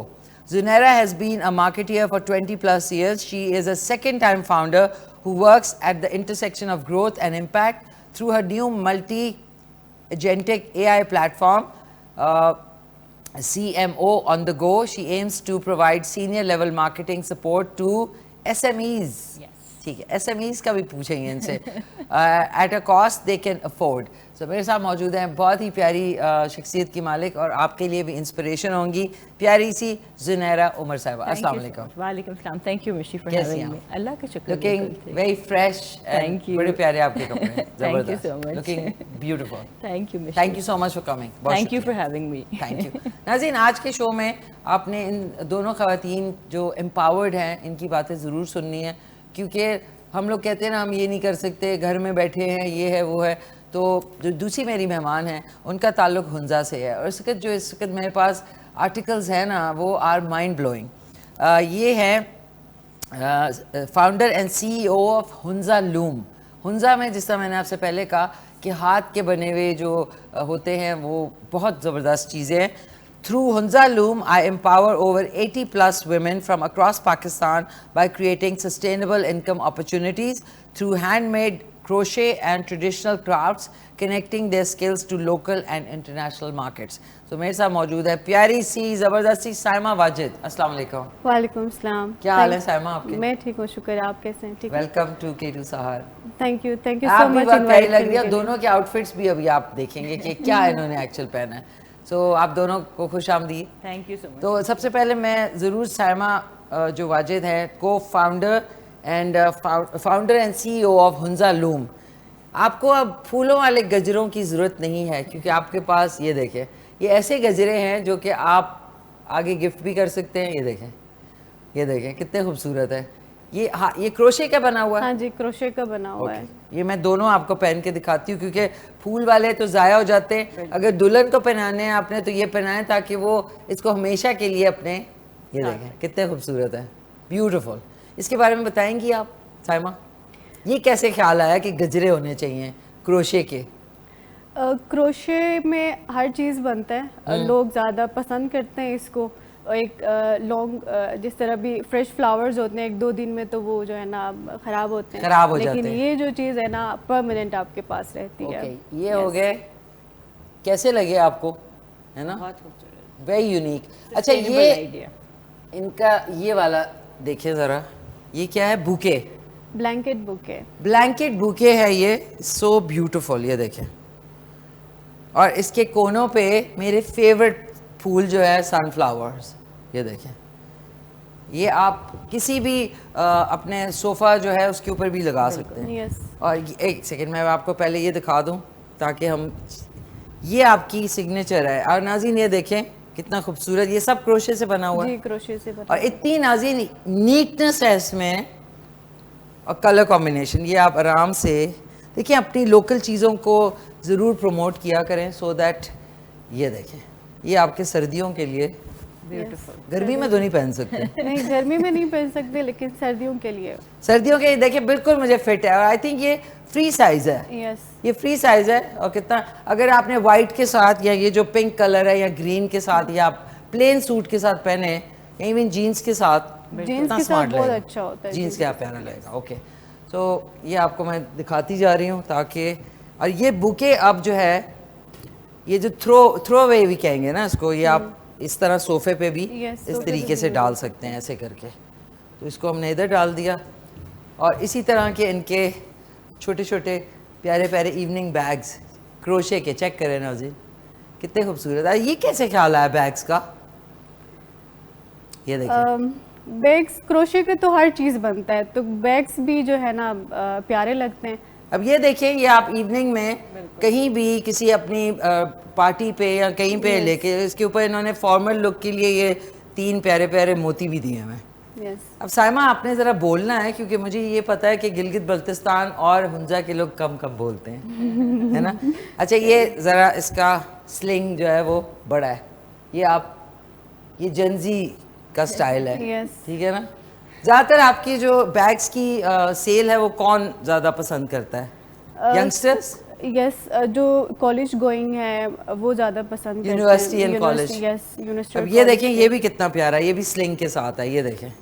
Zunaira has been a marketeer for 20 plus years. She is a second time founder who works at the intersection of growth and impact through her new multi-agentic AI platform, CMO on the go. She aims to provide senior level marketing support to SMEs. ठीक है, SMEs का भी पूछेंगे इनसे, at a cost they can afford. So मेरे साथ मौजूद हैं बहुत ही प्यारी शख्सियत की मालिक, और आपके लिए भी इंस्पिरेशन होंगी, प्यारी सी जुनैरा उमर साहिबा। अस्सलाम वालेकुम। वालेकुम सलाम, थैंक यू मिशी फॉर कैसी हैविंग हैं मी। आप? अल्लाह का शुक्र। Looking very fresh, Thank you. बड़े प्यारे आपके कपड़े, Thank you so जबरदस्त, much. Looking beautiful. Thank you Mishi. Thank you so much for coming. Thank you for having me. Thank you नाज़रीन, आज के शो में आपने इन दोनों ख़वातीन जो एम्पावर्ड हैं, इनकी बातें ज़रूर सुननी है, क्योंकि हम लोग कहते हैं ना हम ये नहीं कर सकते, घर में बैठे हैं, ये है वो है। तो जो दूसरी मेरी मेहमान हैं उनका ताल्लुक़ हुंजा से है, और इस वक्त मेरे पास आर्टिकल्स हैं ना, वो आर माइंड ब्लोइंग। ये है founder and CEO of Hunza loom. Hunza में, जिस तरह मैंने आपसे पहले कहा कि हाथ के बने हुए जो होते हैं वो बहुत ज़बरदस्त चीज़ें हैं। Through Hunza Loom, I empower over 80 plus women from across Pakistan by creating sustainable income opportunities through handmade crochet and traditional crafts, connecting their skills to local and international markets. So मेरे साथ मौजूद है प्यारी सी ज़बरदस्त सी साइमा वाजिद। अस्सलाम वालेकुम। वालेकुम सलाम। क्या हाल है साइमा आपके? मैं ठीक हूँ, शुक्र है। आप कैसे हैं? ठीक। Welcome to K2 Sahar। Thank you so आप भी मच बहुत प्यारी इनवाइट लग रही करने है। के लिए। दोनों के आउटफिट्स भी अभी आप देखेंगे कि क्या इन्होंने एक्चुअल पहना है। सो आप दोनों को खुश आमदीद। Thank you so much. तो सबसे पहले मैं ज़रूर साइमा जो वाजिद है, को founder and CEO of Hunza loom, आपको अब फूलों वाले गजरों की ज़रूरत नहीं है, क्योंकि आपके पास ये देखें, ये ऐसे गजरे हैं जो कि आप आगे गिफ्ट भी कर सकते हैं। ये देखें कितने खूबसूरत है। ये हाँ, ये क्रोशे का बना हुआ है। हाँ जी, क्रोशे का बना हुआ है। ये मैं दोनों आपको पहन के दिखाती हूँ, क्योंकि फूल वाले तो ज़ाया हो जाते हैं। अगर दुल्हन को पहनाने हैं आपने तो ये पहनाएं, ताकि वो इसको हमेशा के लिए अपने, ये देखें कितने खूबसूरत है, ब्यूटीफुल। इसके बारे में बताएंगी आप साइमा, ये कैसे ख्याल आया कि गजरे होने चाहिए क्रोशे के? क्रोशे में हर चीज़ बनता है, लोग ज़्यादा पसंद करते हैं इसको। एक लॉन्ग, जिस तरह भी फ्रेश फ्लावर्स होते हैं 1-2 दिन में तो वो जो है ना ख़राब होते हैं, लेकिन ये जो चीज़ है ना परमानेंट आपके पास रहती है। ये हो गए, कैसे लगे आपको? है ना, बहुत खूबसूरत, वेरी यूनिक। अच्छा, ये idea. इनका ये वाला देखिए ज़रा, ये क्या है? Bouquet, blanket bouquet. Blanket bouquet है ये, सो ब्यूटीफुल। ये देखें, और इसके कोनों पे मेरे फेवरेट फूल जो है सनफ्लावर्स। ये देखें, ये आप किसी भी अपने सोफ़ा जो है उसके ऊपर भी लगा सकते हैं। यस। और एक सेकेंड, मैं आपको पहले ये दिखा दूं ताकि हम, ये आपकी सिग्नेचर है। और नाज़रीन ये देखें कितना खूबसूरत, ये सब क्रोशे से बना हुआ है। जी, क्रोशे से बना। और इतनी नाज़रीन नीटनेस है इसमें, और कलर कॉम्बिनेशन। ये आप आराम से देखिए, अपनी लोकल चीज़ों को ज़रूर प्रमोट किया करें, सो दैट, ये देखें, ये आपके सर्दियों के लिए Beautiful. गर्मी में तो नहीं पहन सकते। नहीं, गर्मी में नहीं पहन सकते, लेकिन सर्दियों के लिए। सर्दियों के देखिए बिल्कुल मुझे फिट है। और आई थिंक ये फ्री साइज़ है। यस, ये फ्री साइज़ है। और कितना, अगर आपने वाइट के साथ या ये जो पिंक कलर है या ग्रीन के साथ या प्लेन सूट के साथ पहने, या इवन जीन्स के साथ, जीन्स के साथ बहुत अच्छा होता है। जीन्स क्या प्यारा लगेगा। ओके, तो ये आपको मैं दिखाती जा रही हूँ ताकि, और ये बुके अब जो है, ये जो थ्रो अवे भी कहेंगे ना इसको, ये आप इस तरह सोफे पे भी इस तरीके से डाल सकते हैं, ऐसे करके। तो इसको हमने इधर डाल दिया। और इसी तरह के इनके छोटे छोटे प्यारे प्यारे इवनिंग बैग्स क्रोशे के, चेक करें नाज़रीन कितने खूबसूरत है। ये कैसे ख्याल आया बैग्स का? ये देखिए, बैग्स, क्रोशे के तो हर चीज़ बनता है, तो बैग्स भी जो है ना प्यारे लगते हैं। अब ये देखिए, ये आप इवनिंग में कहीं भी किसी अपनी पार्टी पे या कहीं पे लेके, इसके ऊपर इन्होंने फॉर्मल लुक के लिए ये 3 प्यारे प्यारे मोती भी दिए हैं। यस। अब साइमा आपने ज़रा बोलना है, क्योंकि मुझे ये पता है कि गिलगित बल्तिस्तान और हुंजा के लोग कम कम बोलते हैं, है ना। अच्छा, ये ज़रा इसका स्लिंग जो है वो बड़ा है। ये आप, ये जंजी का स्टाइल है। Yes. ठीक है ना। ज़्यादातर आपकी जो बैग्स की सेल है वो कौन ज़्यादा पसंद करता है? यंगस्टर्स? यस, जो कॉलेज गोइंग है वो ज़्यादा पसंद करते हैं। University and college. Yes, university. अब ये देखें, ये भी कितना प्यारा है, ये भी स्लिंग के साथ है। ये देखें,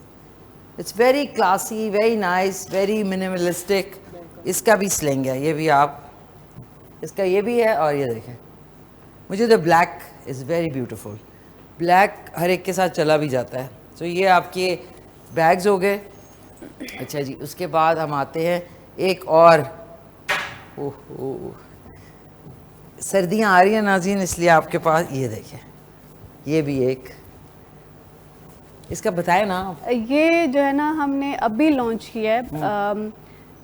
it's very classy, very nice, very minimalistic. इसका भी स्लिंग है, ये भी आप, इसका ये भी है। और ये देखें, मुझे तो black is very beautiful, black हर एक के साथ चला भी जाता है। तो ये आपके बैग्स हो गए। अच्छा जी, उसके बाद हम आते हैं एक और, ओह, सर्दियाँ आ रही हैं नाज़रीन, इसलिए आपके पास ये देखें, ये भी एक, इसका बताएं ना आप। ये जो है ना हमने अभी लॉन्च किया है।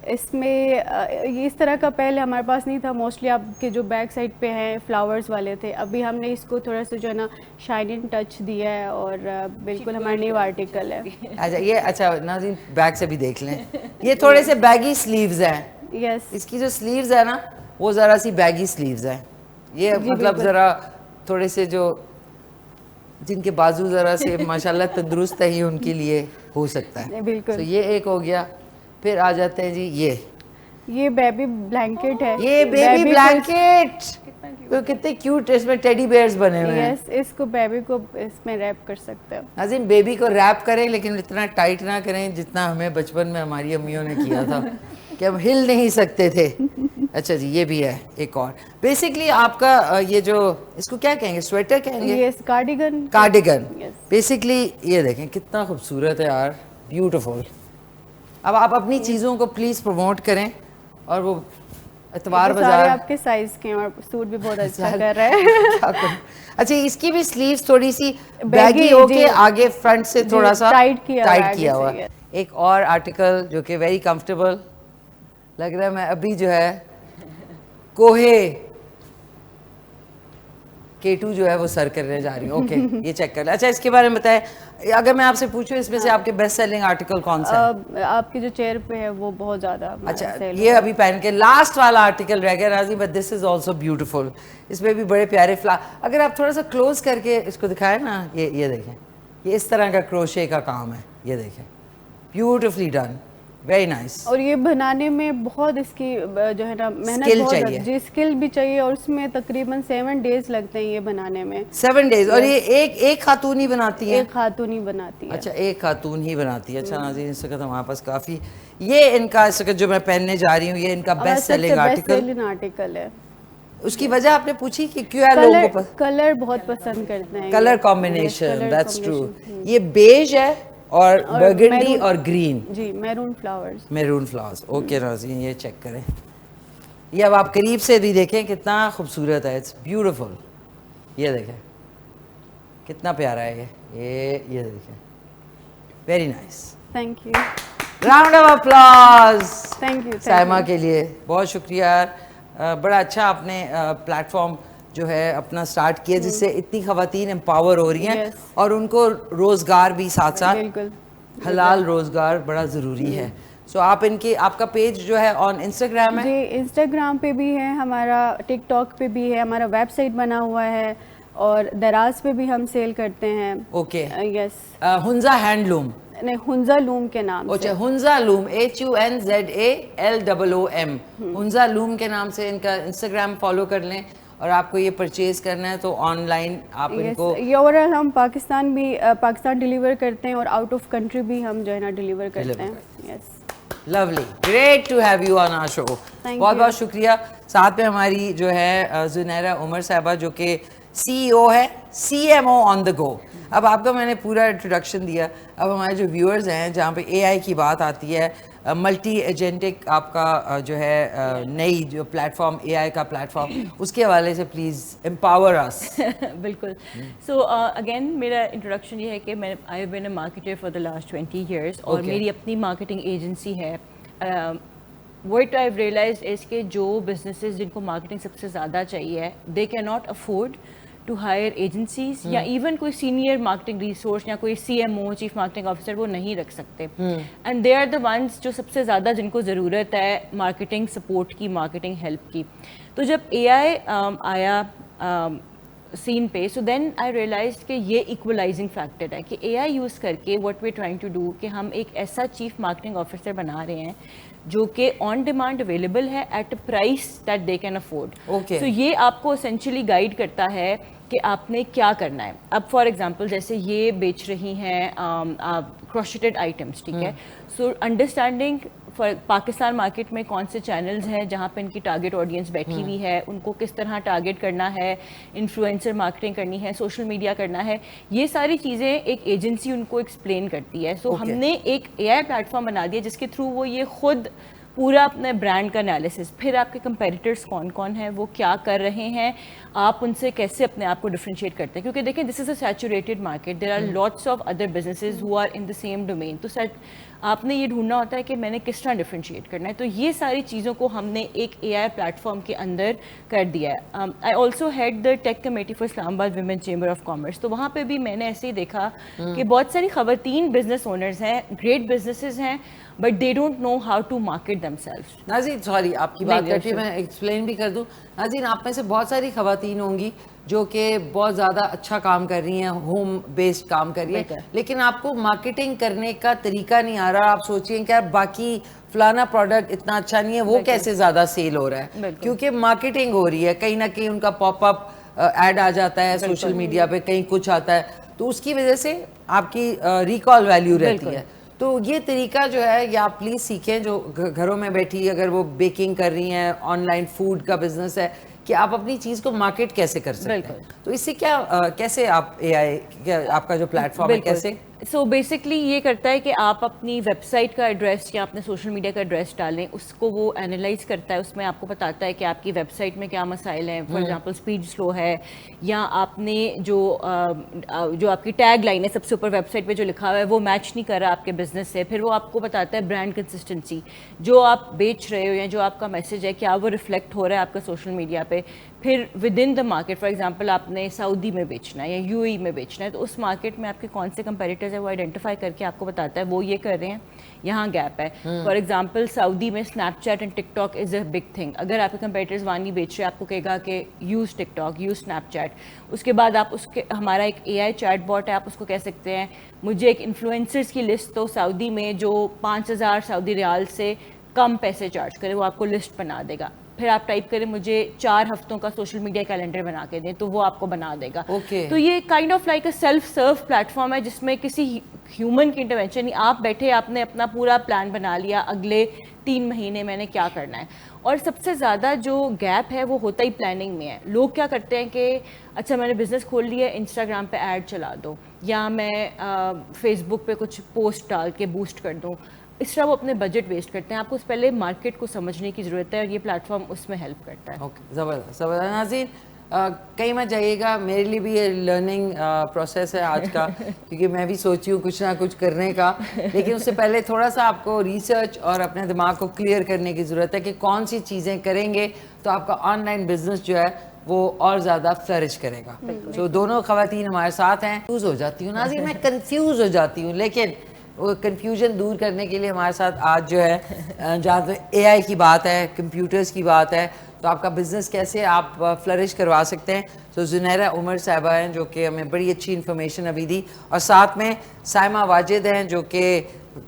इसमें ये इस तरह का पहले हमारे पास नहीं था। मोस्टली आपके जो बैक साइड पे हैं फ्लावर्स वाले थे। अभी हमने इसको थोड़ा सा जो है ना शाइनिंग टच दिया है, और बिल्कुल हमारा न्यू आर्टिकल है। अच्छा, ये, अच्छा नाज़रीन बैक से भी देख लें, ये थोड़े से बैगी स्लीव्स हैं। यस, इसकी जो स्लीव्स है ना, वो ज़रा सी बैगी स्लीव्स हैं। ये मतलब ज़रा थोड़े से जो, जिनके बाजू ज़रा से माशाल्लाह तंदुरुस्त है, उनके लिए हो सकता है। बिल्कुल। तो ये एक हो गया। फिर आ जाते हैं जी, ये बेबी ब्लैंकेट है। ये बेबी ब्लैंकेट तो कितने क्यूट, इसमें टेडी बेयर्स बने हुए हैं। यस, इसको बेबी को इसमें रैप कर सकते हो। नाज़रीन बेबी को रैप करें लेकिन इतना टाइट ना करें जितना हमें बचपन में हमारी अम्मियों ने किया था कि हम हिल नहीं सकते थे। अच्छा जी, ये भी है एक और। बेसिकली आपका ये जो इसको क्या कहेंगे, स्वेटर कहेंगे? Yes, cardigan. Cardigan. Yes. Basically ये देखें कितना खूबसूरत है यार, ब्यूटीफुल। अब आप अपनी चीज़ों को प्लीज़ प्रमोट करें और वो इतवार सारे बाजार आपके साइज के हैं और सूट भी बहुत अच्छा कर रहा है। क्या करूं? अच्छा, इसकी भी स्लीव्स थोड़ी सी Baggy, बैगी होके जी। आगे फ्रंट से जी, थोड़ा सा tight किया हुआ है आगे किया से, हुआ। yes. एक और आर्टिकल जो कि वेरी कंफर्टेबल लग रहा है, मैं अभी जो है कोहे K2 जो है वो सर करने जा रही हूँ। ओके, ये चेक कर ले। अच्छा, इसके बारे में बताएं, अगर मैं आपसे पूछूं इसमें से आपके बेस्ट सेलिंग आर्टिकल कौन सा है? आपके जो चेयर पे है वो बहुत ज्यादा अच्छा, sell ये हुआ है। अभी पहन के लास्ट वाला आर्टिकल रह गया राजी, but this is also beautiful. इसमें भी बड़े प्यारे अगर आप थोड़ा सा क्लोज करके इसको दिखाएं ना, ये देखें, ये इस तरह का क्रोशे का काम है, ये देखें, ब्यूटीफुली डन, वेरी नाइस। और ये बनाने में बहुत इसकी जो है ना मेहनत Skill बहुत चाहिए। जी, स्किल भी चाहिए और उसमें तकरीबन 7 डेज लगते हैं ये बनाने में। 7 डेज। और ये एक खातून ही बनाती है? एक खातून ही बनाती है। अच्छा, एक खातून ही बनाती है। अच्छा नाज़रीन, इस वक्त हमारे पास काफ़ी, ये इनका इस वक्त जो मैं पहनने जा रही हूँ ये इनका बेस्ट सेलिंग आर्टिकल है। उसकी वजह आपने पूछी कि क्यों है लोगों को कलर बहुत पसंद करते हैं। Colour combination, that's true. ये बेज है और बर्गंडी और ग्रीन। जी, maroon flowers. Maroon flowers. Okay नाज़रीन, ये चेक करें, ये अब आप करीब से भी देखें कितना खूबसूरत है, इट्स ब्यूटीफुल। ये देखें कितना प्यारा है ये देखें, very nice. Thank you. Round of applause thank you Saima के लिए, बहुत शुक्रिया यार। बड़ा अच्छा आपने प्लेटफॉर्म जो है अपना स्टार्ट किया जिससे इतनी खवातीन एम्पावर हो रही हैं। Yes. और उनको रोज़गार भी साथ साथ, बिल्कुल हलाल रोज़गार बड़ा ज़रूरी है। सो आप आपका पेज जो है ऑन इंस्टाग्राम है? जी, इंस्टाग्राम पे भी है हमारा, टिकटॉक पे भी है, हमारा वेबसाइट बना हुआ है और दराज पे भी हम सेल करते हैं। Okay, yes. हुंजा हैंडलूम, नहीं, हुंजा लूम के नाम अच्छा, से। Hunza loom, HUNZALOOM, Hunza loom के नाम से इनका इंस्टाग्राम फॉलो कर लें। और आपको ये परचेज करना है तो ऑनलाइन आप इनको, ये ओवरऑल हम पाकिस्तान डिलीवर करते हैं और आउट ऑफ कंट्री भी हम जो है ना डिलीवर करते हैं। Yes, lovely, great to have you on our show. बहुत बहुत शुक्रिया। साथ में हमारी जो है जुनैरा उमर साहबा जो कि CEO है, CMO ऑन द गो। अब आपका मैंने पूरा इंट्रोडक्शन दिया, अब हमारे जो व्यूअर्स हैं जहाँ पे AI की बात आती है, मल्टी एजेंटिक आपका जो है नई जो प्लेटफॉर्म AI का प्लेटफॉर्म, उसके हवाले से प्लीज़ एम्पावर अस। बिल्कुल। सो अगेन मेरा इंट्रोडक्शन ये है कि मैं I have been a marketer for the last 20 years और मेरी अपनी मार्केटिंग एजेंसी है। What I have realised is कि जो बिजनेसेस जिनको मार्केटिंग सबसे ज़्यादा चाहिए, they can not afford to hire agencies या इवन कोई सीनियर मार्केटिंग रिसोर्स या कोई CMO चीफ मार्केटिंग ऑफिसर वो नहीं रख सकते। And they are the ones जो सबसे ज़्यादा जिनको ज़रूरत है मार्केटिंग सपोर्ट की, मार्केटिंग हेल्प की। तो जब AI आया सीन पे, सो देन आई रियलाइज कि ये इक्वलाइजिंग फैक्टर है कि AI यूज़ करके what we trying to do कि हम एक ऐसा चीफ मार्केटिंग ऑफिसर बना रहे हैं जो कि ऑन डिमांड अवेलेबल है at a price that they can afford. Okay. तो ये आपको एसेंशियली गाइड करता है कि आपने क्या करना है। अब फॉर एग्जांपल जैसे ये बेच रही हैं क्रोशेटेड आइटम्स, ठीक है। So understanding for Pakistan market में कौन से चैनल्स हैं जहाँ पे इनकी टारगेट ऑडियंस बैठी हुई है, उनको किस तरह टारगेट करना है, इन्फ्लुएंसर मार्केटिंग करनी है, सोशल मीडिया करना है, ये सारी चीज़ें एक एजेंसी उनको एक्सप्लेन करती है। सो हमने एक AI प्लेटफॉर्म बना दिया जिसके थ्रू वो ये खुद पूरा अपने ब्रांड का एनालिसिस, फिर आपके कंपेटिटर्स कौन कौन हैं, वो क्या कर रहे हैं, आप उनसे कैसे अपने आप को डिफरेंशिएट करते हैं। क्योंकि देखें, this is a saturated market, there are lots of other businesses who are in the same domain. तो आपने ये ढूंढना होता है कि मैंने किस तरह डिफरेंशिएट करना है। तो ये सारी चीज़ों को हमने एक AI प्लेटफॉर्म के अंदर कर दिया है। I also head the tech committee for Islamabad women chamber of commerce. तो वहाँ पे भी मैंने ऐसे ही देखा कि बहुत सारी खवातीन बिजनेस ओनर्स हैं, ग्रेट बिजनेसेस हैं, but they don't know how to market themselves. नाज़रीन, सॉरी आपकी बात करती मैं एक्सप्लेन भी कर दूं। नाज़रीन, आप में से बहुत सारी खवातीन होंगी जो कि बहुत ज़्यादा अच्छा काम कर रही हैं, होम बेस्ड काम कर रही है, लेकिन आपको मार्केटिंग करने का तरीका नहीं आ रहा। आप सोचिए कि यार बाकी फलाना प्रोडक्ट इतना अच्छा नहीं है, वो कैसे ज़्यादा सेल हो रहा है, क्योंकि मार्केटिंग हो रही है। कहीं ना कहीं उनका पॉपअप ऐड आ जाता है सोशल मीडिया पे, कहीं कुछ आता है, तो उसकी वजह से आपकी रिकॉल वैल्यू रहती है। तो ये तरीका जो है ये आप प्लीज़ सीखें, जो घरों में बैठी अगर वो बेकिंग कर रही हैं, ऑनलाइन फूड का बिजनेस है, कि आप अपनी चीज़ को मार्केट कैसे कर सकते हैं। तो इससे क्या कैसे आप AI क्या आपका जो प्लेटफॉर्म है कैसे? सो बेसिकली ये करता है कि आप अपनी वेबसाइट का एड्रेस या अपने सोशल मीडिया का एड्रेस डालें, उसको वो एनालाइज करता है, उसमें आपको बताता है कि आपकी वेबसाइट में क्या मसाइल हैं। फॉर एग्जांपल स्पीड स्लो है, या आपने जो आपकी टैग लाइन है सबसे ऊपर वेबसाइट पे जो लिखा हुआ है वो मैच नहीं कर रहा आपके बिजनेस से। फिर वो आपको बताता है ब्रांड कंसिस्टेंसी, जो आप बेच रहे हो या जो आपका मैसेज है क्या वो रिफ्लेक्ट हो रहा है आपका सोशल मीडिया पे। फिर with in the market, for example आपने सऊदी में बेचना है या UAE में बेचना है, तो उस मार्केट में आपके कौन से कंपेटिटर्स है वो आइडेंटिफाई करके आपको बताता है वो ये कर रहे हैं, यहाँ गैप है। फॉर एग्जांपल सऊदी में Snapchat and TikTok is a big thing. अगर आपके कंपेटिटर्स वहाँ नहीं बेच रहे, आपको कहेगा कि यूज़ टिकटॉक, यूज़ स्नैपचैट। उसके बाद आप उसके, हमारा एक AI चैट बॉट है, आप उसको कह सकते हैं मुझे एक इन्फ्लुएंसर्स की लिस्ट तो सऊदी में जो 5000 सऊदी रियाल से कम पैसे चार्ज करे, वो आपको लिस्ट बना देगा। फिर आप टाइप करें मुझे 4 हफ्तों का सोशल मीडिया कैलेंडर बना के दें, तो वो आपको बना देगा। तो ये kind of like a self serve platform है, जिसमें किसी ह्यूमन की इंटरवेंशन नहीं। आप बैठे, आपने अपना पूरा प्लान बना लिया, अगले 3 महीने मैंने क्या करना है। और सबसे ज़्यादा जो गैप है वो होता ही प्लानिंग में है। लोग क्या करते हैं कि अच्छा मैंने बिज़नेस खोल लिया, इंस्टाग्राम पे ऐड चला दो, या मैं फेसबुक पे कुछ पोस्ट डाल के बूस्ट कर दूँ, इस तरह वो अपने बजट वेस्ट करते हैं। आपको पहले मार्केट को समझने की ज़रूरत है, और ये प्लेटफॉर्म उसमें हेल्प करता है। ओके, ज़बरदस्त ज़बरदस्त। नाज़रीन कहीं मत जाइएगा, मेरे लिए भी ये लर्निंग प्रोसेस है आज का, क्योंकि मैं भी सोची हूँ कुछ ना कुछ करने का, लेकिन उससे पहले थोड़ा सा आपको रिसर्च और अपने दिमाग को क्लियर करने की ज़रूरत है कि कौन सी चीज़ें करेंगे तो आपका ऑनलाइन बिजनेस जो है वो और ज़्यादा फ्लरिश करेगा। तो दोनों ख़वातीन हमारे साथ हैं। कंफ्यूज हो जाती हूँ नाज़रीन, मैं कंफ्यूज हो जाती हूँ, लेकिन वो कन्फ्यूजन दूर करने के लिए हमारे साथ आज जो है, जहाँ तो AI की बात है, कंप्यूटर्स की बात है, तो आपका बिज़नेस कैसे आप फ्लरिश करवा सकते हैं। तो ज़ुनैरा उमर साहिबा हैं जो कि हमें बड़ी अच्छी इन्फॉर्मेशन अभी दी, और साथ में साइमा वाजिद हैं जो कि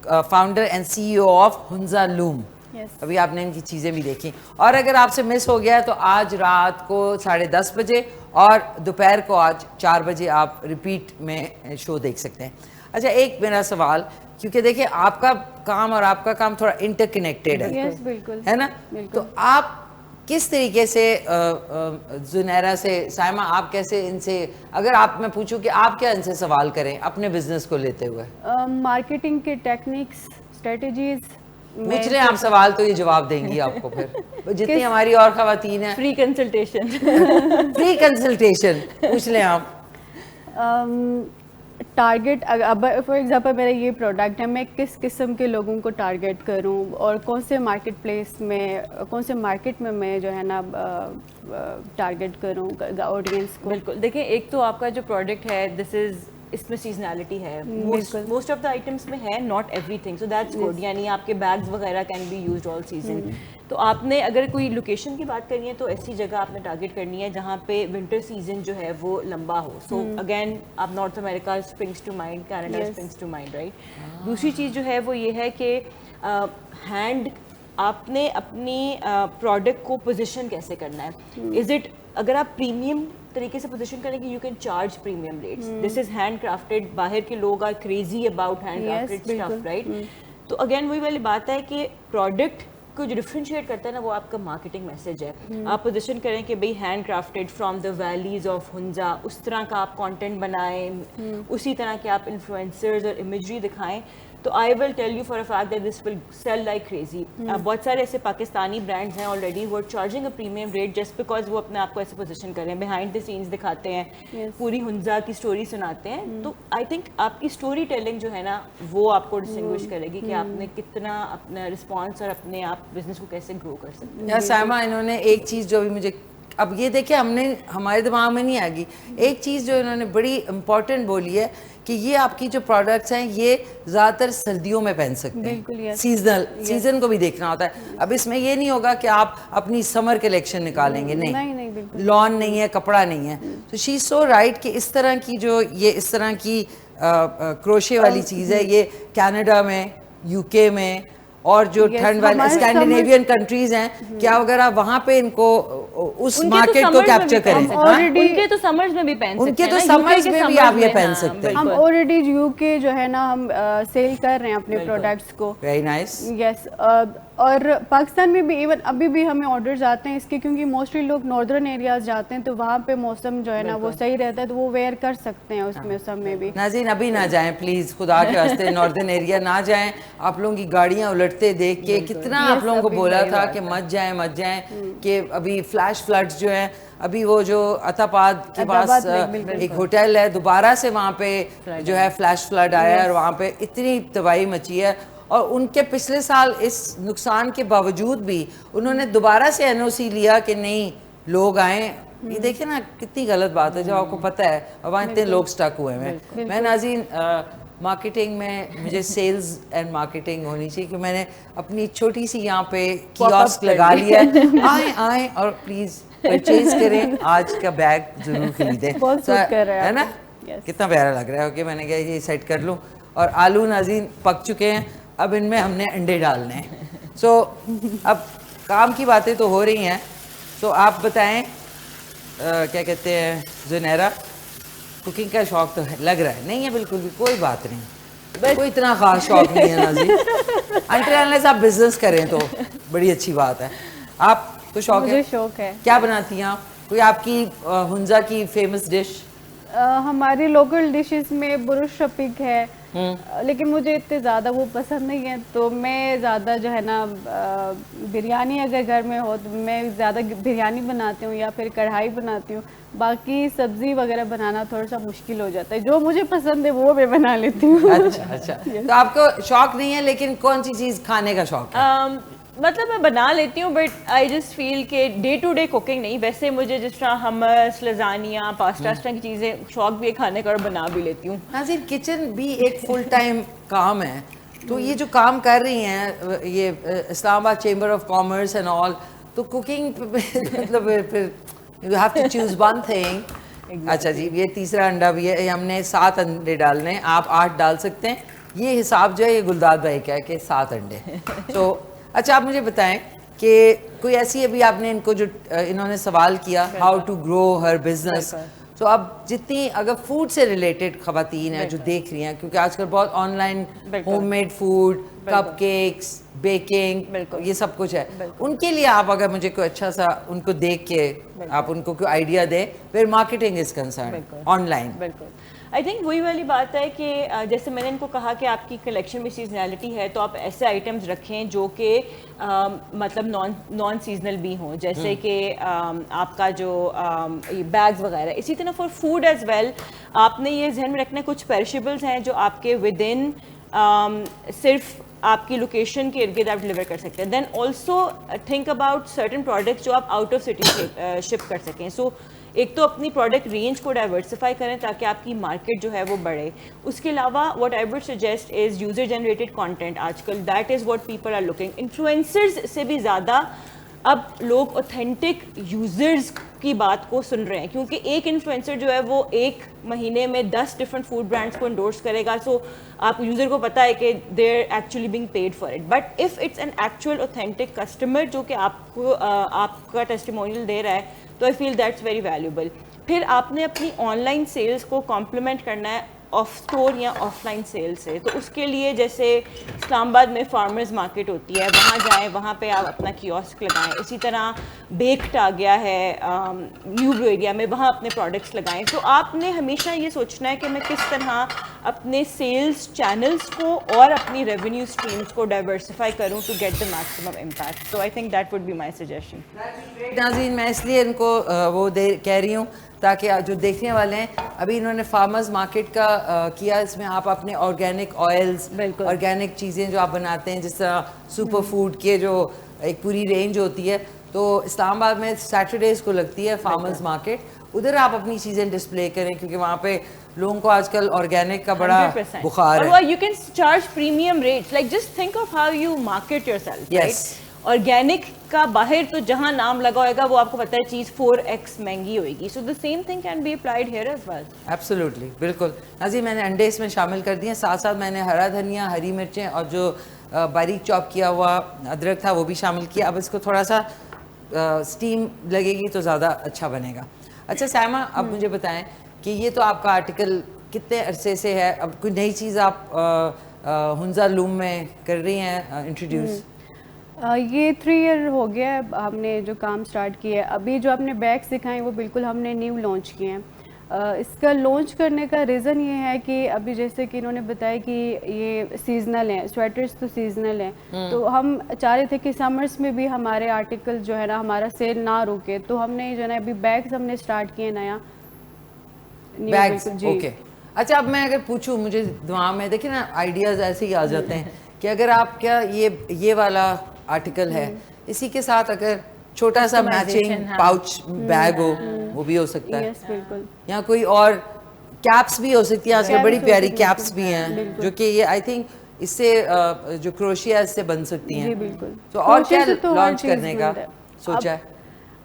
founder and CEO of Hunza loom. अभी आपने इनकी चीज़ें भी देखी, और अगर आपसे मिस हो गया है तो आज रात को 10:30 बजे और दोपहर को आज 4 बजे आप रिपीट में शो देख सकते हैं। अच्छा, एक मेरा सवाल, क्योंकि देखिए आपका काम और आपका काम थोड़ा इंटरकनेक्टेड है, बिल्कुल, है ना? तो आप किस तरीके से ज़ुनैरा से, साइमा आप कैसे इनसे, अगर आप मैं पूछूं कि आप क्या इनसे सवाल करें अपने बिजनेस को लेते हुए? मार्केटिंग के टेक्निक्स, स्ट्रेटजीज पूछ रहे हैं आप सवाल, तो ये जवाब देंगी आपको फिर जितनी हमारी और खवातीन हैं। फ्री कंसल्टेशन फ्री कंसल्टेशन पूछ लें आप। टारगेट, अब फॉर एग्जांपल मेरा ये प्रोडक्ट है, मैं किस किस्म के लोगों को टारगेट करूं, और कौन से मार्केट प्लेस में, कौन से मार्केट में मैं जो है ना टारगेट करूं ऑडियंस को। बिल्कुल, देखिए एक तो आपका जो प्रोडक्ट है दिस इज़, इसमें सीजनैलिटी है, मोस्ट ऑफ द आइटम्स में है, not everything, so that's good. यानी आपके बैग्स वगैरह can be used all season. तो आपने अगर कोई लोकेशन की बात करनी है तो ऐसी जगह आपने टारगेट करनी है जहाँ पे विंटर सीजन जो है वो लंबा हो। सो अगेन आप North America springs to mind, Canada springs to mind, right. दूसरी चीज़ जो है वो ये है कि हैंड आपने अपनी प्रोडक्ट को पोजीशन कैसे करना है। इज़ इट, अगर आप प्रीमियम तरीके से पोजीशन करेंगे, you can charge premium rates. This is hand crafted, बाहर के लोग are crazy about hand crafted stuff, right. तो अगेन वही वाली बात है कि प्रोडक्ट को जो डिफरेंशिएट करता है ना वो आपका मार्केटिंग मैसेज है। आप पोजीशन करें कि भाई hand crafted from the valleys of Hunza, उस तरह का आप कंटेंट बनाएं, उसी तरह के आप इन्फ्लुएंसर्स और इमेजरी दिखाएं, तो I will tell you for a fact that this will sell like crazy. बहुत सारे ऐसे पाकिस्तानी ब्रांड्स हैं ऑलरेडी वो charging a premium rate just because वो अपने आप को ऐसे पोजीशन कर रहे हैं, बिहाइंड द सीन्स दिखाते हैं, पूरी हुंजा की स्टोरी सुनाते हैं। तो आई थिंक आपकी स्टोरी टेलिंग जो है ना वो आपको डिस्टिंग्विश करेगी कि आपने कितना अपना रिस्पॉन्स और अपने आप बिजनेस को कैसे ग्रो कर सकते हैं। साइमा, इन्होंने एक चीज़ जो अभी मुझे अब ये देखिए हमने हमारे दिमाग में नहीं आएगी एक चीज़ जो इन्होंने बड़ी इम्पोर्टेंट बोली है कि ये आपकी जो प्रोडक्ट्स हैं ये ज़्यादातर सर्दियों में पहन सकते बिल्कुल, हैं, yes. सीजन को भी देखना होता है। अब इसमें ये नहीं होगा कि आप अपनी समर कलेक्शन निकालेंगे, नहीं, बिल्कुल। लॉन नहीं है, कपड़ा नहीं है। तो शी इज सो राइट कि इस तरह की जो ये इस तरह की क्रोशे वाली चीज़ है ये कनाडा में, यूके में और जो ठंड वाले स्कैंडिनेवियन कंट्रीज हैं, क्या अगर आप वहाँ पे इनको उस मार्केट को कैप्चर करें, उनके तो समर्स में भी पहन सकते हैं, उनके तो समर्स में भी आप ये पहन सकते हैं। हम ऑलरेडी यूके जो है ना हम सेल कर रहे हैं अपने प्रोडक्ट्स को। Very nice. यस, और पाकिस्तान में भी इवन अभी भी हमें ऑर्डर्स आते हैं इसके, क्योंकि मोस्टली लोग नॉर्दर्न एरियाज जाते हैं तो वहाँ पे मौसम जो है ना वो सही रहता है, तो वो वेयर कर सकते हैं उस मौसम में भी। नाज़रीन अभी ना जाएं प्लीज, खुदा के वास्ते नॉर्दर्न एरिया ना जाएं। आप लोगों की गाड़ियां उलटते देख के कितना आप लोगों को बोला था कि मत जाएं कि अभी फ्लैश फ्लड्स जो हैं, अभी वो जो अताबाद के पास एक होटल है, दोबारा से वहाँ पे जो है फ्लैश फ्लड आया है और वहाँ पे इतनी तबाही मची है। और उनके पिछले साल इस नुकसान के बावजूद भी उन्होंने दोबारा से एनओसी लिया कि नहीं लोग आए। ये देखिए ना कितनी गलत बात है जब आपको पता है और वहाँ इतने लोग स्टक हुए हैं। मैं नाज़रीन मार्केटिंग में मुझे सेल्स एंड मार्केटिंग होनी चाहिए कि मैंने अपनी छोटी सी यहाँ पे कियोस्क लगा लिया है। आए और प्लीज़ परचेज करें, आज का बैग जरूर खरीदें। है ना, कितना प्यारा लग रहा है। ओके, मैंने कहा ये सेट कर लूँ। और आलू नाज़रीन पक चुके हैं, अब इनमें हमने अंडे डालने हैं। सो अब काम की बातें तो हो रही हैं, तो आप बताएं क्या कहते हैं ज़ुनैरा, कुकिंग का शौक तो लग रहा है नहीं है? बिल्कुल भी कोई बात नहीं, कोई इतना खास शौक नहीं है नाज़रीन। अंटिल अनलेस आप बिजनेस करें तो बड़ी अच्छी बात है। आप तो शौक मुझे शौक है। क्या बनाती हैं आप? कोई आपकी हुंजा की फेमस डिश? हमारी लोकल डिशेस में बुरुश शपीक है, लेकिन मुझे इतने ज़्यादा वो पसंद नहीं है, तो मैं ज़्यादा जो है ना बिरयानी अगर घर में हो तो मैं ज़्यादा बिरयानी बनाती हूँ या फिर कढ़ाई बनाती हूँ। बाकी सब्जी वगैरह बनाना थोड़ा सा मुश्किल हो जाता है, जो मुझे पसंद है वो मैं बना लेती हूँ। अच्छा तो आपको शौक नहीं है, लेकिन कौन सी चीज़ खाने का शौक है? मतलब मैं बना लेती हूँ बट आई जस्ट फील के डे टू डे कुकिंग नहीं। वैसे मुझे जिस तरह हमस, लजानिया, पास्ता इस तरह की चीज़ें शौक भी है खाने का और बना भी लेती हूँ। नाज़रीन किचन भी एक फुल टाइम काम है, तो ये जो काम कर रही हैं ये Islamabad chamber of commerce and all, तो कुकिंग मतलब फिर you have to choose one thing. अच्छा जी, ये तीसरा अंडा भी है, हमने 7 अंडे डालने हैं, आप 8 डाल सकते हैं। ये हिसाब जो है ये गुलदाद भाई का है कि 7 अंडे। तो अच्छा आप मुझे बताएं कि कोई ऐसी अभी आपने इनको जो इन्होंने सवाल किया how to grow her business, तो अब जितनी अगर फूड से रिलेटेड खवातीन हैं जो देख रही हैं, क्योंकि आजकल बहुत online homemade food, cupcakes, baking ये सब कुछ है, उनके लिए आप अगर मुझे कोई अच्छा सा उनको देख के आप उनको कोई आइडिया दें फिर मार्केटिंग इज कंसर्न ऑनलाइन। बिल्कुल, आई थिंक वही वाली बात है कि जैसे मैंने इनको कहा कि आपकी कलेक्शन में सीजनैलिटी है तो आप ऐसे आइटम्स रखें जो कि मतलब नॉन सीजनल भी हों, जैसे कि आपका जो बैग्स वगैरह। इसी तरह फॉर फूड एज वेल आपने ये जहन में रखना है कुछ पेरिशेबल्स हैं जो आपके विद इन सिर्फ आपकी लोकेशन के इर्द गिर्द आप डिलीवर कर सकते हैं। Then also think about certain products जो आप आउट ऑफ सिटी शिप कर सकें। सो एक तो अपनी प्रोडक्ट रेंज को डाइवर्सिफाई करें ताकि आपकी मार्केट जो है वो बढ़े। उसके अलावा what I would suggest is user generated content. आजकल that is what people are looking. इन्फ्लुएंसर्स से भी ज़्यादा अब लोग ऑथेंटिक यूज़र्स की बात को सुन रहे हैं, क्योंकि एक इन्फ्लुएंसर जो है वो एक महीने में 10 डिफरेंट फूड ब्रांड्स को इंडोर्स करेगा। सो आप यूज़र को पता है कि they are actually being paid for it. But if it's an actual authentic customer जो कि आपको आपका टेस्टिमोनियल दे रहा है, तो I feel that's very valuable. फिर आपने अपनी ऑनलाइन सेल्स को कॉम्प्लीमेंट करना है ऑफ स्टोर या ऑफलाइन सेल से। तो उसके लिए जैसे इस्लामाबाद में फार्मर्स मार्केट होती है, वहाँ जाएं, वहाँ पे आप अपना कियोस्क लगाएं। इसी तरह बेक्ड आ गया है न्यू ब्लू एरिया में, वहाँ अपने प्रोडक्ट्स लगाएं। तो आपने हमेशा ये सोचना है कि मैं किस तरह अपने सेल्स चैनल्स को और अपनी रेवेन्यू स्ट्रीम्स को डाइवर्सिफाई करूँ to get the maximum impact. तो I think that would be my suggestion. नाज़रीन मैं इसलिए इनको वो कह रही हूँ ताकि जो देखने वाले हैं, अभी इन्होंने फार्मर्स मार्केट का किया, इसमें आप अपने ऑर्गेनिक ऑयल्स, ऑर्गेनिक चीज़ें जो आप बनाते हैं, जिस तरह सुपर फूड के जो एक पूरी रेंज होती है, तो इस्लामाबाद में सैटरडेज को लगती है फार्मर्स मार्केट, उधर आप अपनी चीज़ें डिस्प्ले करें क्योंकि वहाँ पे लोगों को आजकल ऑर्गेनिक का बड़ा 100%. बुखार है। और you can charge premium rates. Like just think of how you market yourself, Yes. right? Organic का बाहर तो जहाँ नाम लगा होगा वो आपको पता है चीज़ 4x महंगी होएगी. So the same thing can be applied here as well. Absolutely, बिल्कुल। नाजी मैंने अंडे इसमें शामिल कर दिए, साथ साथ मैंने हरा धनिया, हरी मिर्चें और जो बारीक चॉप किया हुआ अदरक था वो भी शामिल किया। अब इसको थोड़ा सा स्टीम लगेगी तो ज़्यादा अच्छा बनेगा। अच्छा सायमा, अब मुझे बताएं कि ये तो आपका आर्टिकल कितने अरसे से है, अब कोई नई चीज़ आप हुंजा लूम में कर रही हैं इंट्रोड्यूस? ये 3 ईयर हो गया है हमने जो काम स्टार्ट किया है। अभी जो आपने बैग्स दिखाए वो बिल्कुल हमने न्यू लॉन्च किए हैं। इसका लॉन्च करने का रीज़न ये है कि अभी जैसे कि इन्होंने बताया कि ये सीजनल हैं, स्वेटर्स तो सीजनल हैं, तो हम चाह रहे थे कि समर्स में भी हमारे आर्टिकल जो है ना हमारा सेल ना रुके, तो हमने जो है ना अभी बैग्स हमने स्टार्ट किए नया बैग्स, ओके। अच्छा, अब मैं अगर पूछूं, मुझे दिमाग में देखिए ना आइडियाज़ ऐसे ही आ जाते हैं कि अगर आप क्या ये वाला आर्टिकल है, इसी के साथ अगर छोटा सा मैचिंग पाउच बैग हो वो भी हो सकता है। यस बिल्कुल। या कोई और कैप्स भी हो सकती है, आजकल बड़ी प्यारी कैप्स भी हैं जो कि ये आई थिंक इससे जो क्रोशिया इससे बन सकती हैं। जी बिल्कुल। तो और क्या क्रोशिया से तो हर लॉन्च चीज़ करने का बनता है। सोचा है?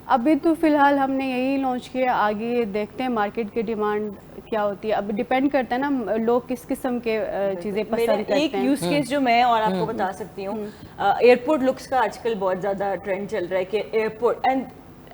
अभी तो फिलहाल हमने यही लॉन्च किया, आगे देखते हैं मार्केट की डिमांड क्या होती है। अब डिपेंड करता है ना लोग किस किस्म के चीज़ें पसंद करते हैं। एक यूज केस जो मैं और आपको बता सकती हूँ, एयरपोर्ट लुक्स का आजकल बहुत ज़्यादा ट्रेंड चल रहा है कि एयरपोर्ट एंड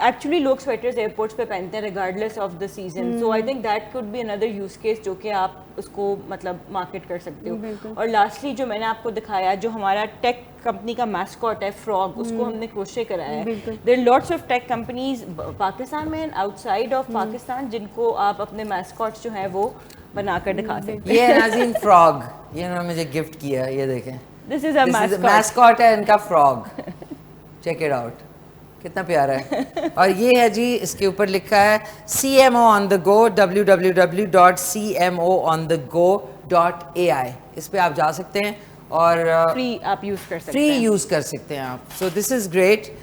एक्चुअली लोग स्वेटर्स एयरपोर्ट्स पे पहनते हैं regardless of the season. So I think that could be another use case जो कि आप उसको मतलब मार्केट कर सकते हो। और लास्टली जो मैंने आपको दिखाया, जो हमारा टेक कंपनी का मैस्कॉट है फ्रॉग, उसको हमने क्रोशे कराया है। There lots of tech companies Pakistan में एंड आउटसाइड ऑफ पाकिस्तान जिनको आप अपने मैस्कॉट्स जो है वो बनाकर दिखा सकते हैं। ये नाज़ीन फ्रॉग, ये उन्होंने मुझे गिफ्ट किया, ये देखें, दिस इज अ मैस्कॉट है इनका फ्रॉग, चेक इट आउट, कितना प्यारा है। और ये है जी, इसके ऊपर लिखा है CMO on the go, www.cmoonthego.ai। इस पे आप जा सकते हैं और फ्री आप यूज कर सकते फ्री हैं। यूज कर सकते हैं आप। So this is great.